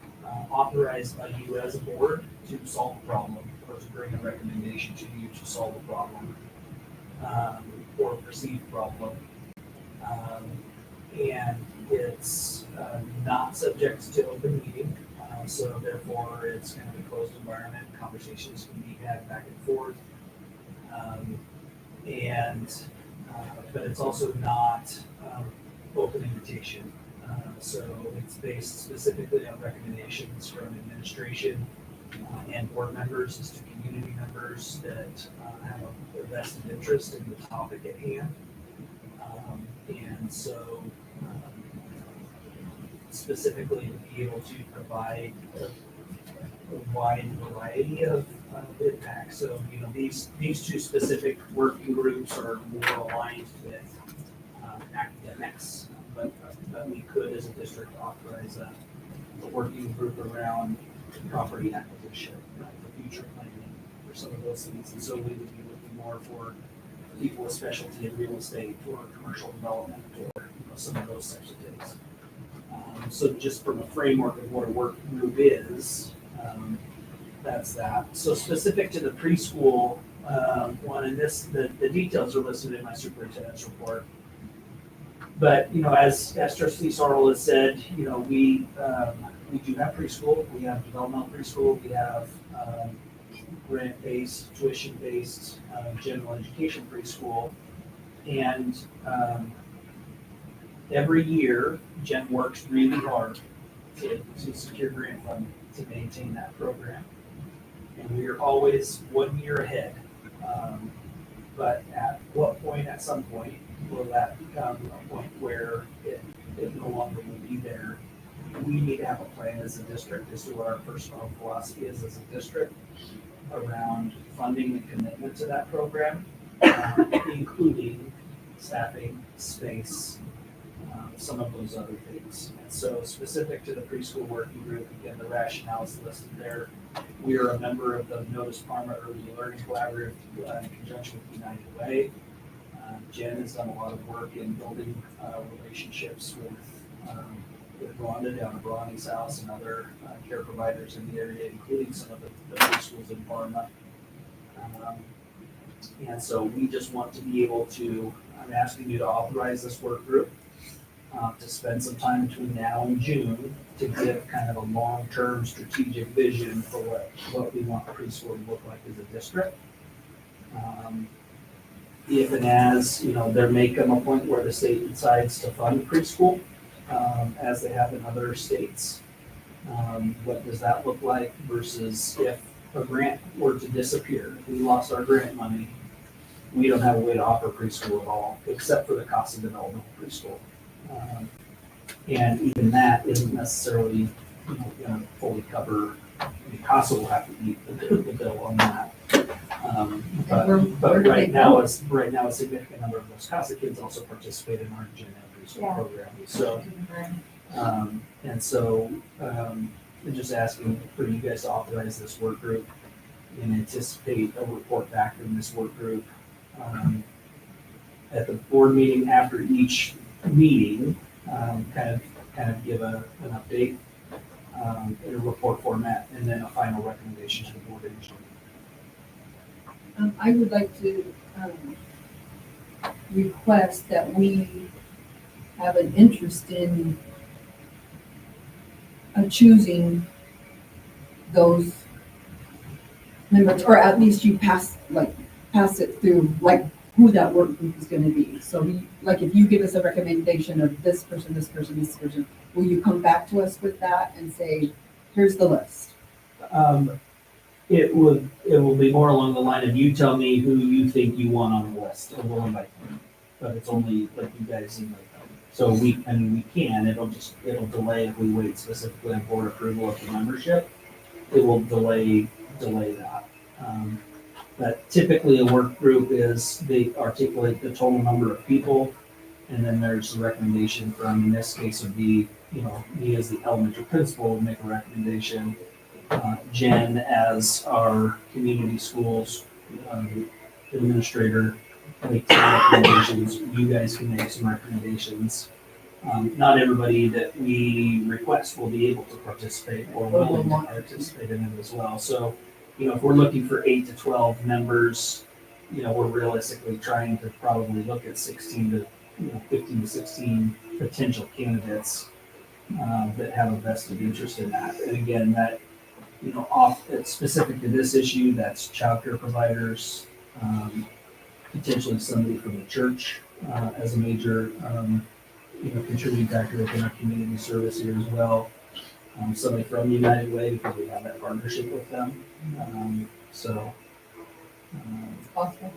authorized by you as a board to solve a problem or to bring a recommendation to you to solve a problem. Or perceived problem. And it's not subject to open meeting, so therefore it's kind of a closed environment. Conversations can be had back and forth. But it's also not open invitation. So it's based specifically on recommendations from administration and board members as to community members that have a vested interest in the topic at hand. And so specifically to be able to provide a wide variety of impacts. So, these two specific working groups are more aligned with academics, but we could, as a district, authorize a working group around property acquisition, for future planning, for some of those things. And so we would be looking more for people with specialty in real estate or commercial development or some of those types of things. So just from a framework of what a work group is, that's that. So specific to the preschool one, and the details are listed in my superintendent's report. But as Trustee Sorrell has said, we do have preschool. We have developmental preschool. We have grant-based, tuition-based, general education preschool, and every year Jen works really hard to secure grant funding to maintain that program. And we are always 1 year ahead. But at what point, at some point, will that become a point where it no longer will be there? We need to have a plan as a district as to what our personal philosophy is as a district around funding and commitment to that program, including staffing, space, some of those other things. And so specific to the preschool working group, again, the rationale is listed there. We are a member of the Notice Parma Early Learning Collaborative in conjunction with United Way. Jen has done a lot of work in building relationships with Rhonda down at Ronnie's house and other care providers in the area, including some of the preschools in Parma. And so we just want to be able to, I'm asking you to authorize this work group to spend some time between now and June to give kind of a long-term strategic vision for what we want preschool to look like as a district. If and as, there may come a point where the state decides to fund preschool, as they have in other states. What does that look like versus if a grant were to disappear, if we lost our grant money, we don't have a way to offer preschool at all, except for the cost of development of preschool. And even that isn't necessarily, gonna fully cover, CASA will have to eat the bill on that. Where But do they right now, go? a significant number of those CASA kids also participate in our gen ed preschool Yeah. program. So, and so, I'm just asking for you guys to authorize this work group and anticipate a report back from this work group at the board meeting after each meeting, kind of give an update in a report format, and then a final recommendation to the board in June. I would like to request that we have an interest in choosing those members, or at least you pass it through, like, who that work group is gonna be. So we, like, if you give us a recommendation of this person, this person, this person, will you come back to us with that and say, here's the list? It will be more along the line of you tell me who you think you want on the list, and we'll invite them. But it's only like you guys invite them. So we can, it'll delay if we wait specifically on board approval of the membership. It will delay that. But typically a work group is, they articulate the total number of people, and then there's a recommendation from, in this case would be, me as the elementary principal would make a recommendation. Jen as our community schools administrator make some recommendations. You guys can make some recommendations. Not everybody that we request will be able to participate or willing to participate in it as well. So, if we're looking for 8 to 12 members, we're realistically trying to probably look at 15 to 16 potential candidates that have a vested interest in that. And again, that, it's specific to this issue, that's childcare providers, potentially somebody from the church as a major, contributing factor within our community service here as well. Somebody from United Way, because we have that partnership with them. Possible.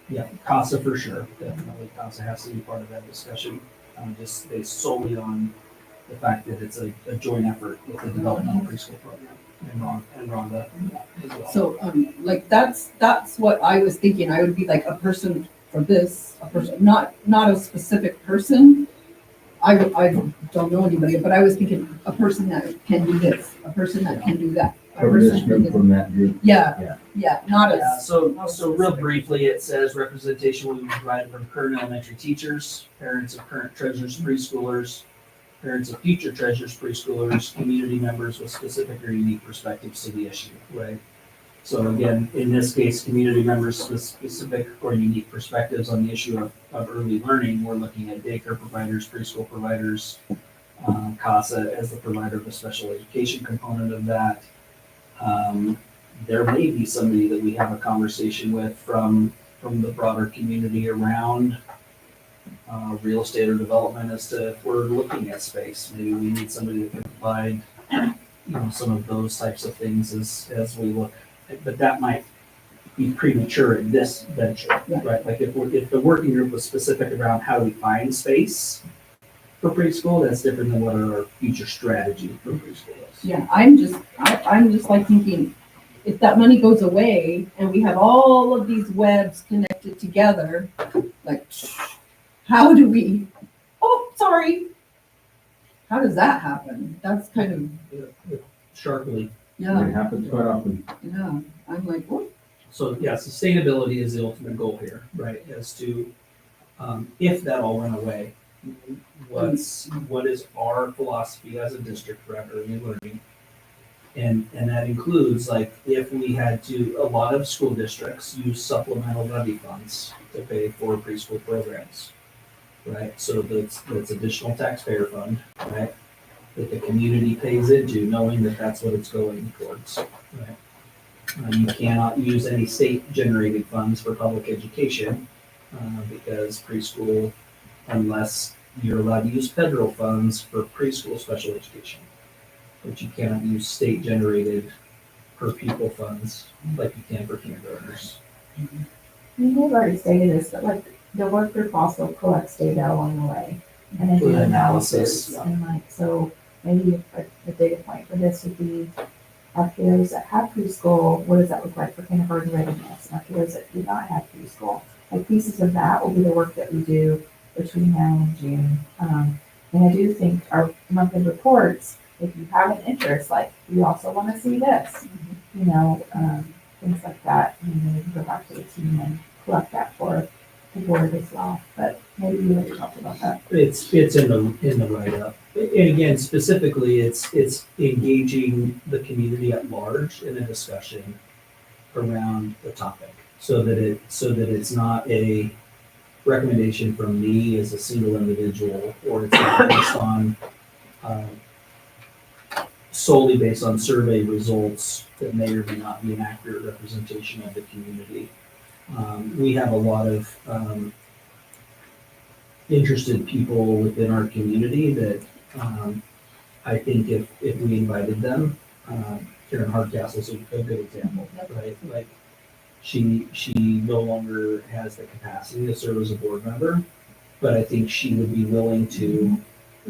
Yeah, CASA for sure, definitely. CASA has to be part of that discussion, just based solely on the fact that it's a joint effort with the developmental preschool program and Rhonda as well. So, that's what I was thinking. I would be like a person for this, a person, not a specific person. I don't know anybody, but I was thinking a person that can do this, a person that can do that. a Cover this person group that- from that group. Yeah, not Yeah, as. so real briefly, it says representation will be provided from current elementary teachers, parents of current treasures preschoolers, parents of future treasures preschoolers, community members with specific or unique perspectives to the issue, right? So again, in this case, community members with specific or unique perspectives on the issue of early learning, we're looking at daycare providers, preschool providers, CASA as the provider of the special education component of that. There may be somebody that we have a conversation with from the broader community around real estate or development as to if we're looking at space. Maybe we need somebody that can provide, some of those types of things as we look. But that might be premature in this venture, right? Like if the working group was specific around how do we find space for preschool, that's different than what our future strategy for preschool is. Yeah, I'm just like thinking, if that money goes away and we have all of these webs connected together, like, how do we, how does that happen? That's kind of, Sharply. It yeah, happens quite often. yeah, I'm like, what? So yeah, sustainability is the ultimate goal here, right? As to if that all went away, what is our philosophy as a district around early learning? And that includes like if we had to, a lot of school districts use supplemental levy funds to pay for preschool programs, right? So that's additional taxpayer fund, right? That the community pays into, knowing that that's what it's going towards, right? You cannot use any state-generated funds for public education because preschool, unless you're allowed to use federal funds for preschool special education, but you cannot use state-generated per pupil funds like you can for kindergartners. We've already stated this, but like the work group also collects data along the way. And then do For analysis, analysis, and like, so maybe a data point for this would be our kiddos that have preschool, what does that look like for kindergarten readiness? And our kiddos that do not have preschool, like pieces of that will be the work that we do between now and June. And I do think our monthly reports, if you have an interest, like, we also want to see this, you know, things like that. And then we can go back to the team and collect that for the board as well. But maybe you already talked about that. it's in the write-up. And again, specifically, it's engaging the community at large in a discussion around the topic, so that it's not a recommendation from me as a single individual, or it's not based on solely based on survey results that may or may not be an accurate representation of the community. We have a lot of interested people within our community that I think if we invited them, Karen Hardcastle is a good example, right? Like, she no longer has the capacity to serve as a board member, but I think she would be willing to,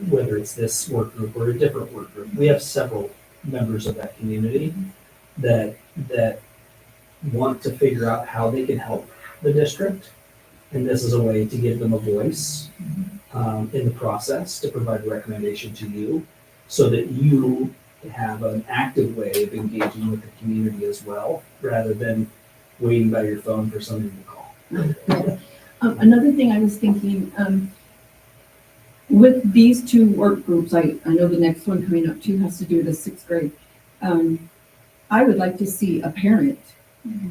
whether it's this work group or a different work group. We have several members of that community that want to figure out how they can help the district. And this is a way to give them a voice in the process, to provide a recommendation to you, so that you have an active way of engaging with the community as well, rather than waiting by your phone for somebody to call. Another thing I was thinking, with these two work groups, I know the next one coming up too has to do with the sixth grade. I would like to see a parent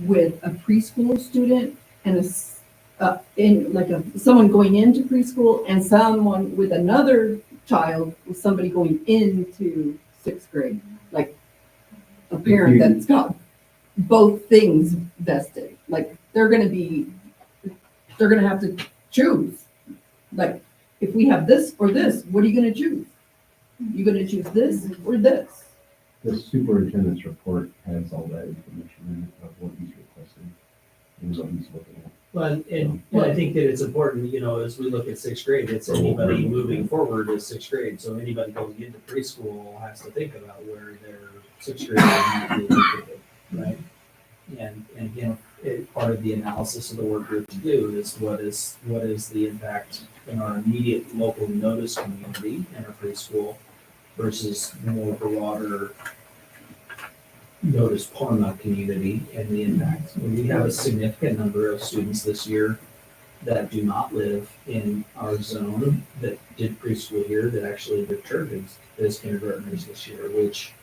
with a preschool student and someone going into preschool, and someone with another child, with somebody going into sixth grade, like a parent that's got both things vested. Like, they're gonna have to choose. Like, if we have this or this, what are you gonna choose? You gonna choose this or this? The superintendent's report has all that information in it of what he's requesting and what he's looking at. Well, and I think that it's important, you know, as we look at sixth grade, it's anybody moving forward is sixth grade. So anybody going into preschool has to think about where their sixth grade is located, right? And again, part of the analysis of the work group to do is what is the impact in our immediate local notice community and our preschool versus more broader notice Parma community and the impact. We have a significant number of students this year that do not live in our zone that did preschool here that actually returned as kindergartners this year, which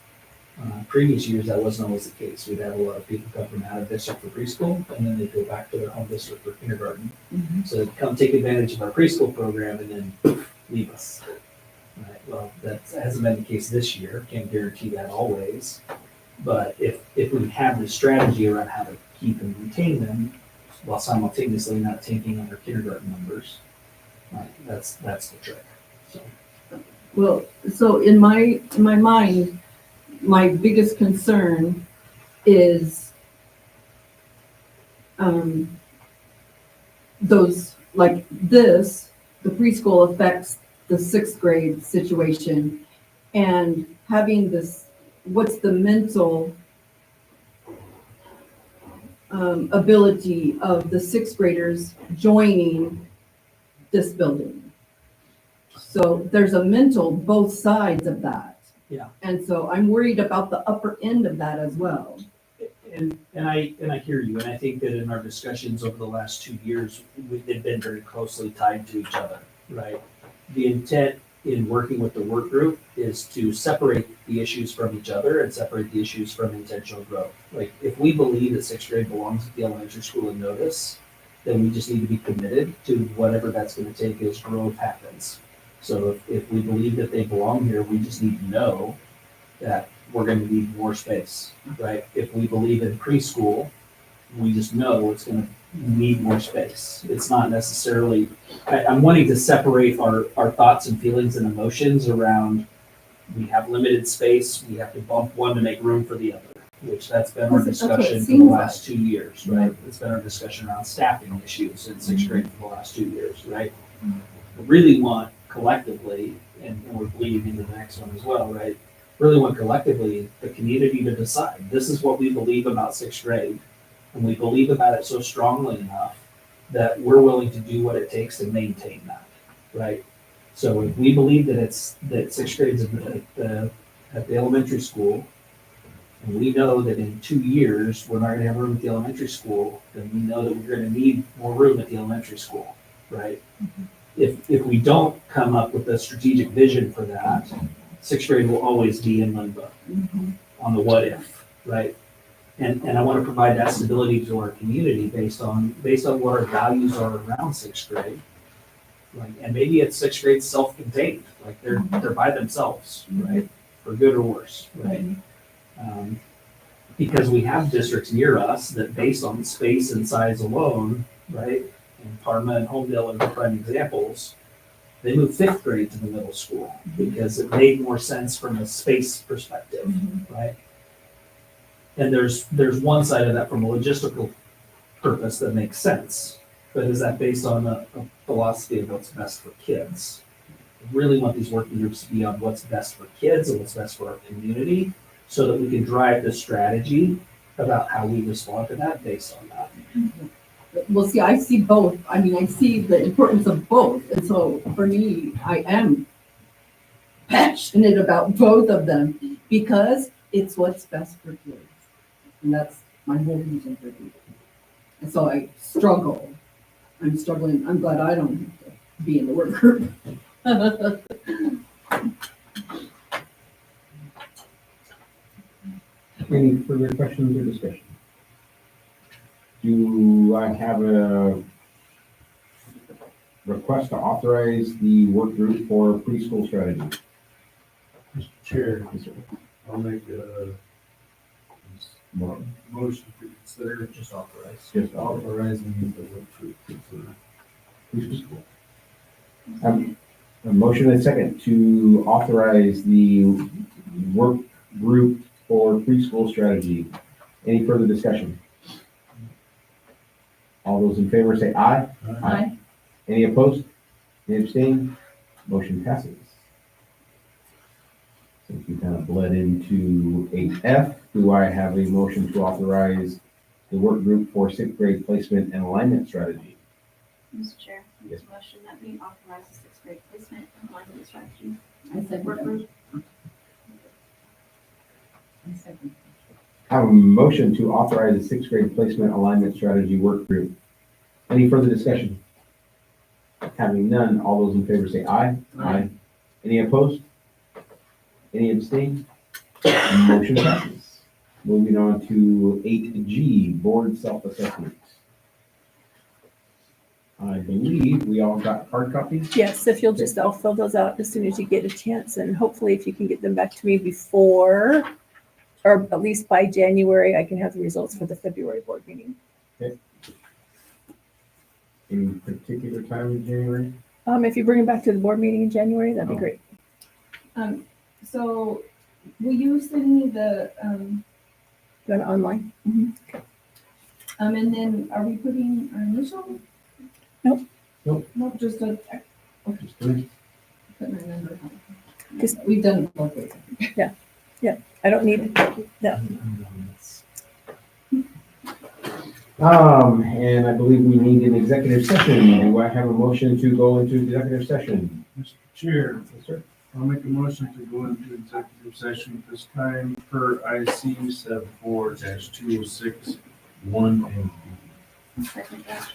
previous years that wasn't always the case. We'd have a lot of people come from out of district for preschool, and then they go back to their home district for kindergarten. So they come take advantage of our preschool program and then leave us. Right? Well, that hasn't been the case this year. Can't guarantee that always. But if we have the strategy around how to keep and retain them while simultaneously not taking on their kindergarten numbers, right, that's the trick. So. Well, so in my mind, my biggest concern is those, like this, the preschool affects the sixth grade situation, and having this, what's the mental ability of the sixth graders joining this building? So there's a mental, both sides of that. Yeah. And so I'm worried about the upper end of that as well. And I hear you, and I think that in our discussions over the last 2 years, they've been very closely tied to each other, right? The intent in working with the work group is to separate the issues from each other and separate the issues from intentional growth. Like, if we believe that sixth grade belongs at the elementary school in notice, then we just need to be committed to whatever that's going to take as growth happens. So if we believe that they belong here, we just need to know that we're going to need more space, right? If we believe in preschool, We just know it's gonna need more space. It's not necessarily, I'm wanting to separate our thoughts and feelings and emotions around, we have limited space, we have to bump one to make room for the other, which that's been our That's what it discussion for the seems last 2 years, right? It's been our discussion around staffing issues in sixth grade for the last 2 years, right? We really want collectively, and we're bleeding into the next one as well, right? Really want collectively the community to decide, this is what we believe about sixth grade. And we believe about it so strongly enough that we're willing to do what it takes to maintain that, right? So if we believe that sixth grade is at the elementary school, and we know that in 2 years, we're not gonna have room at the elementary school, then we know that we're gonna need more room at the elementary school, right? If we don't come up with a strategic vision for that, sixth grade will always be in limbo on the what if, right? And I want to provide that stability to our community based on what our values are around sixth grade. Like, and maybe it's sixth grade self-contained, like they're by themselves, right? For good or worse, right? Because we have districts near us that based on space and size alone, right? And Parma and Homedale are prime examples. They moved fifth grade to the middle school because it made more sense from a space perspective, right? And there's one side of that from a logistical purpose that makes sense, but is that based on a philosophy of what's best for kids? I really want these working groups to be on what's best for kids and what's best for our community, so that we can drive the strategy about how we respond to that based on that. Well, see, I see both. I mean, I see the importance of both. And so for me, I am passionate about both of them because it's what's best for kids. And that's my whole reason for it. And so I struggle. I'm struggling. I'm glad I don't have to be in the work group. Any further questions or discussion? Do I have a request to authorize the work group for preschool strategy? Mr. Chair, I'll make a motion to consider Just authorizing the work group for preschool. A motion and a second to authorize the work group for preschool strategy. Any further discussion? All those in favor say aye. Aye. Any opposed? Any abstain? Motion passes. Since we kind of bled into 8F, do I have a motion to authorize the work group for sixth grade placement and alignment strategy? Mr. Chair, I Yes. make a motion that we authorize the sixth grade placement and alignment strategy. I said Work group. I have a motion to authorize the sixth grade placement alignment strategy work group. Any further discussion? Having none, all those in favor say aye. Aye. Any opposed? Any abstain? Motion passes. Moving on to 8G, board self-assessment. I believe we all got hard copies. Yes, if I'll fill those out as soon as you get a chance, and hopefully if you can get them back to me before, or at least by January, I can have the results for the February board meeting. Any particular time in January? If you bring them back to the board meeting in January, that'd be great. So will you send me the, Go to online. and then are we putting our initial? Nope. Nope. Nope, just a, Just three. Put my number on. Just- We've done it both ways. I don't need that. And I believe we need an executive session. Do I have a motion to go into executive session? Mr. Chair, Yes, sir. I'll make a motion to go into executive session at this time per IC 74-206 1 and B. Second that.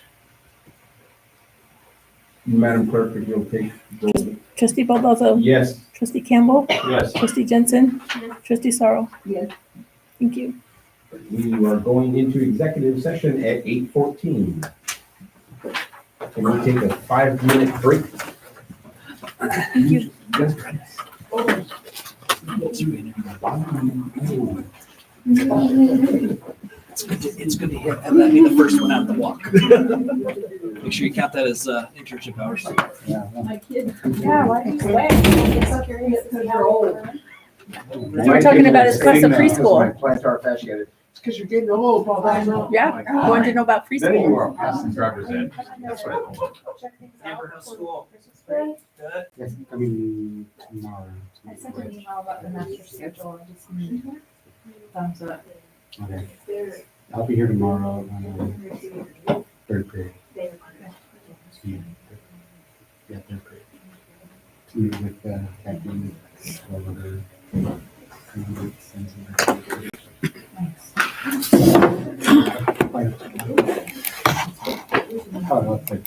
Madam Clerk, if you'll take roll. Trustee Baldazo, Yes. trustee Campbell, Yes. trustee Jensen, Yes. trustee Sorrow. Yes. Thank you. We are going into executive session at 8:14. Can we take a 5-minute break? Thank you. It's good to hear. Have that be the first one out the block. Make sure you count that as internship hours. My kid. Yeah, why do you say? I'm so curious to see how old. We're talking about his class of preschool. Plantar fasciitis. It's because you're getting old, Paul. Yeah, I wanted to know about Then you preschool. are passing driver's ed. That's what I thought. Amber, how's school? Good. Yes, coming tomorrow. I sent an email about the master schedule, I just need thumbs up. Okay. I'll be here tomorrow, third period. Yeah, third period. To meet with, Captain, over the, candidates and some. Oh, that's like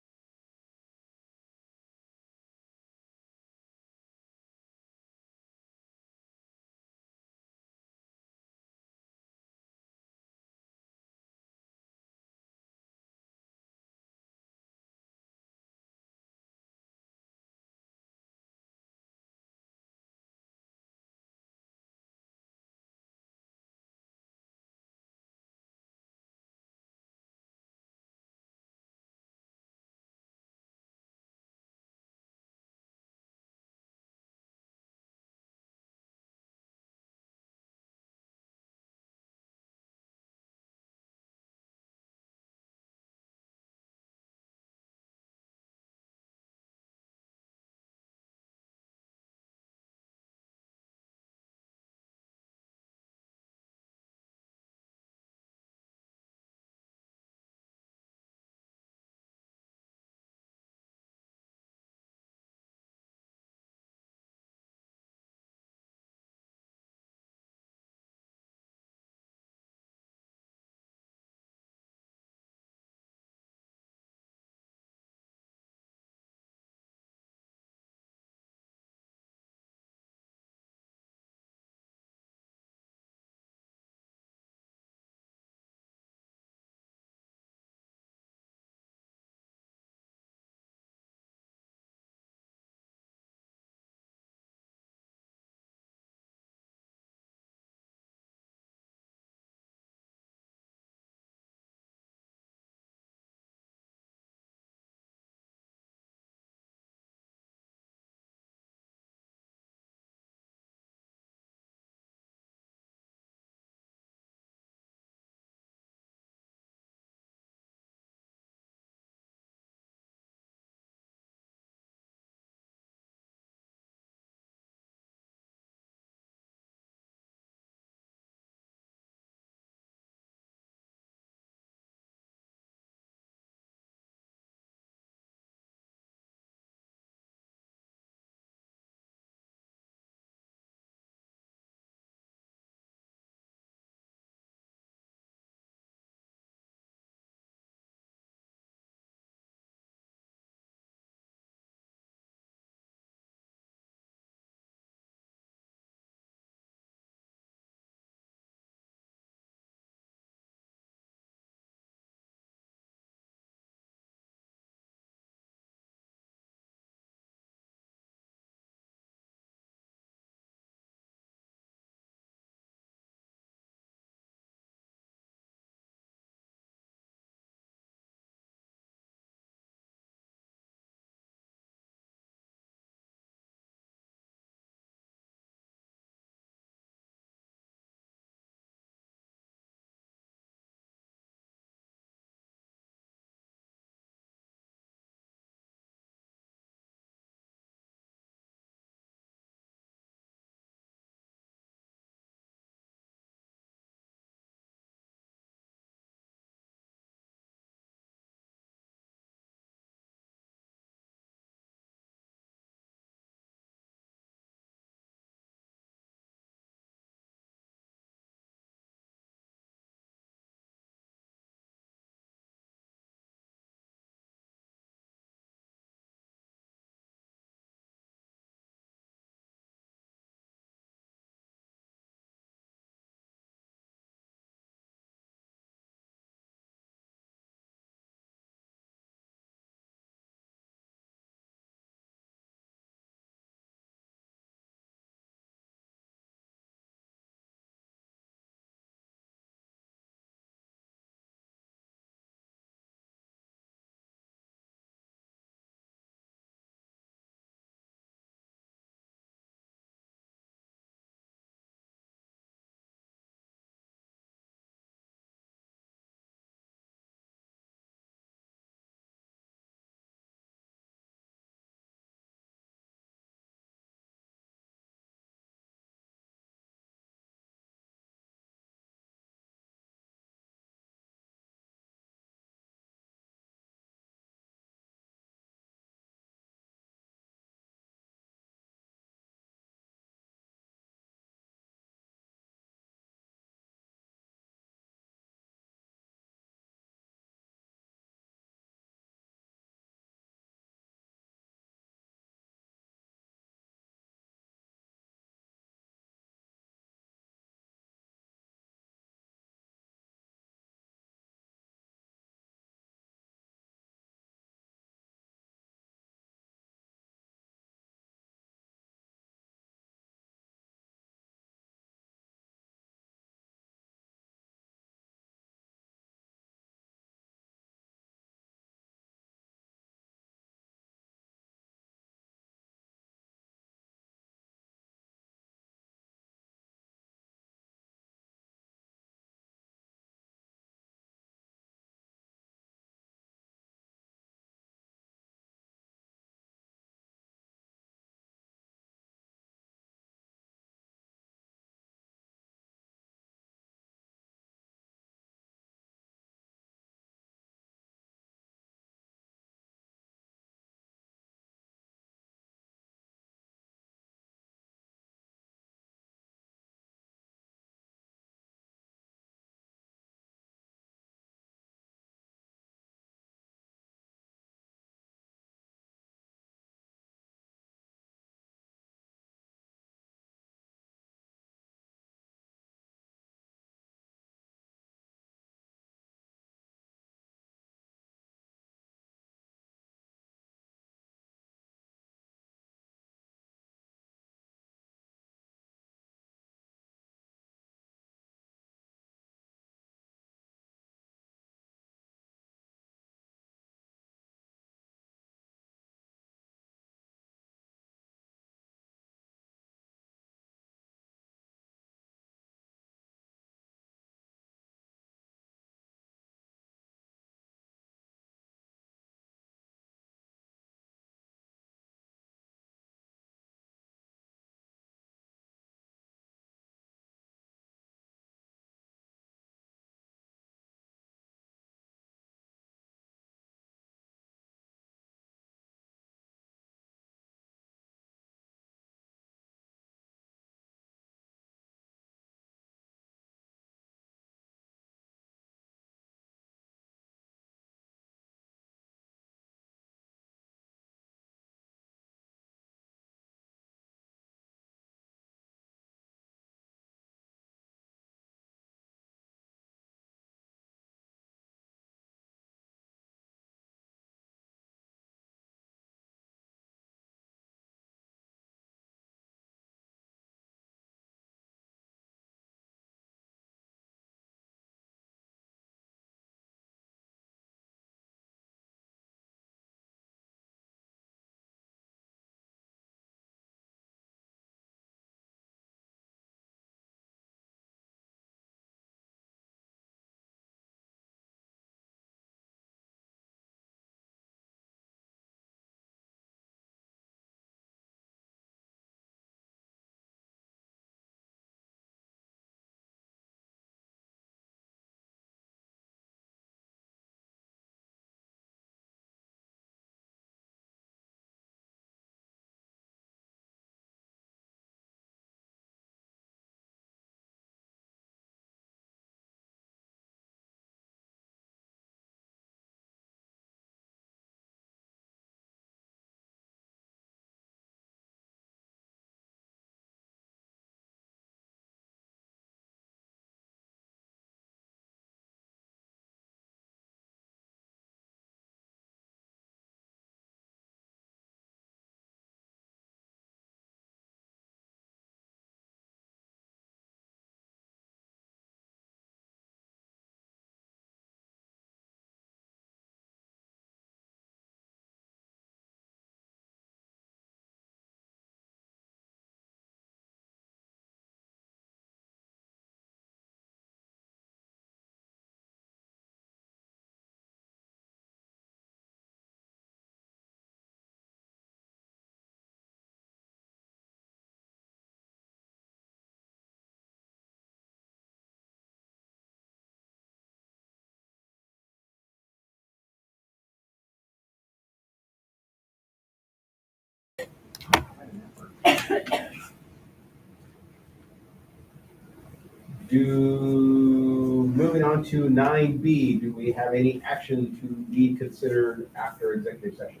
Moving on to 9B, do we have any action to be considered after executive session?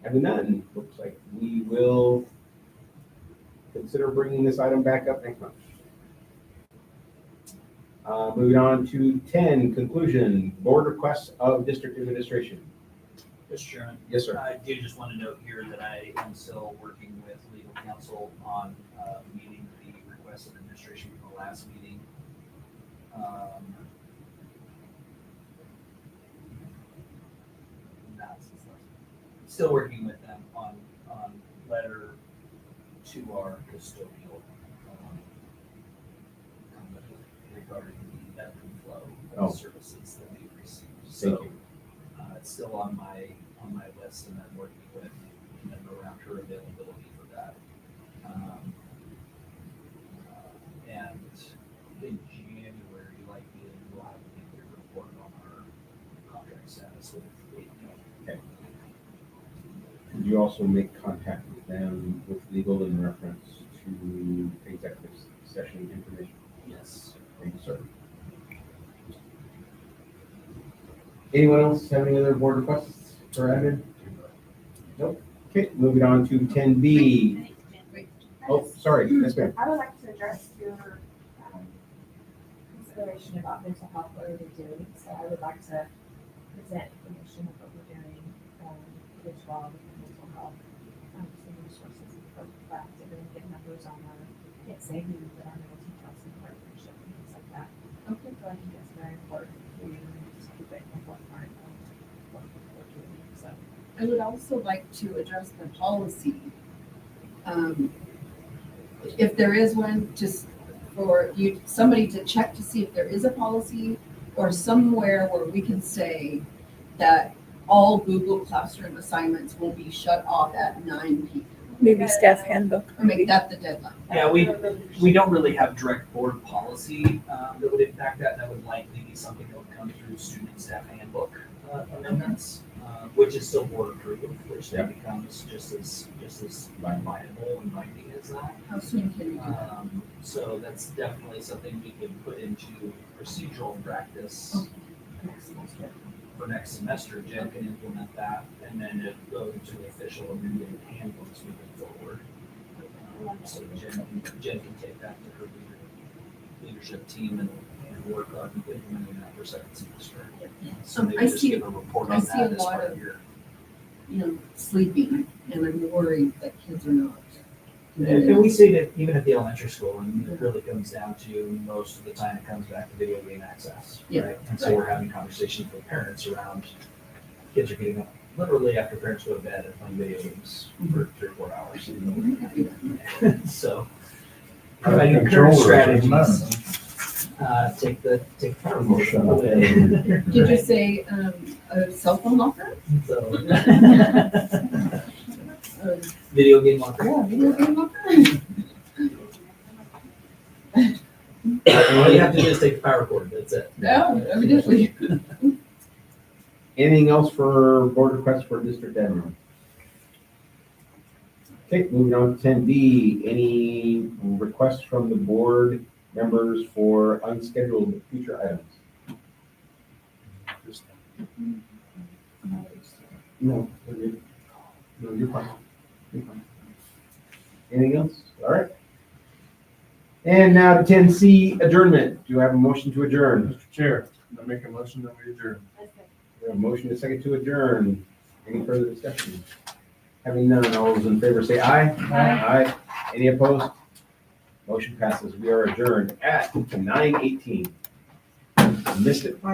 Having none, looks like we will consider bringing this item back up next month. Moving on to 10, conclusion, board requests of district administration. Mr. Chairman. Yes, sir. I do just want to note here that I am still working with legal counsel on meeting the request of administration from the last meeting. Still working with them on letter to our custodial company regarding the ebb and flow of services that we receive. Thank you. It's still on my list, and I'm working with them around her availability for that. And in January, likely we'll have a report on our contract status with APL. Okay. Did you also make contact with them with legal in reference to executive session information? Yes. Thank you, sir. Anyone else have any other board requests for admin? Nope. Okay, moving on to 10B. Oh, sorry, yes, ma'am. I would like to address your consideration about mental health, what are they doing? So I would like to present information of what we're doing, which law with mental health, some resources for proactive and get numbers on our, can't say who, but our mental health and partnership and things like that. Okay. So I think that's very important for you to just keep it in the forefront of what we're doing, so. I would also like to address the policy. If there is one, just for you, somebody to check to see if there is a policy or somewhere where we can say that all Google Classroom assignments will be shut off at 9 p.m. Maybe staff handbook. Or make that the deadline. Yeah, we don't really have direct board policy that would impact that. That would likely be something that would come through student and staff handbook amendments, which is still board approved, which then becomes just as viable and binding as that. How soon can you do that? So that's definitely something we could put into procedural practice for next semester. Jen can implement that, and then it goes into the official amended handbooks moving forward. So Jen can take that to her leadership team and work on implementing that for second semester. So maybe just give a report on I see a that as lot part of, of your. sleeping, and I'm worried that kids are not. And we see that even at the elementary school, and it really comes down to, most of the time, it comes back to video game access. Yeah. Right? And so we're having conversations with parents around, kids are getting up literally after parents go to bed and playing video games for 3 or 4 hours. So providing current strategies, take the power motion away. Did you say a cell phone locker? So. Video game locker. Yeah, video game locker. All you have to do is take the power cord, that's it. Yeah, evidently. Anything else for board requests for district admin? Okay, moving on to 10B, any requests from the board members for unscheduled future items? No, we're good. No, you're fine. You're fine. Anything else? All right. And now to 10C, adjournment. Do I have a motion to adjourn? Mr. Chair, I make a motion that we adjourn. We have a motion and a second to adjourn. Any further discussion? Having none, all those in favor say aye. Aye. Any opposed? Motion passes. We are adjourned at 9:18. Missed it.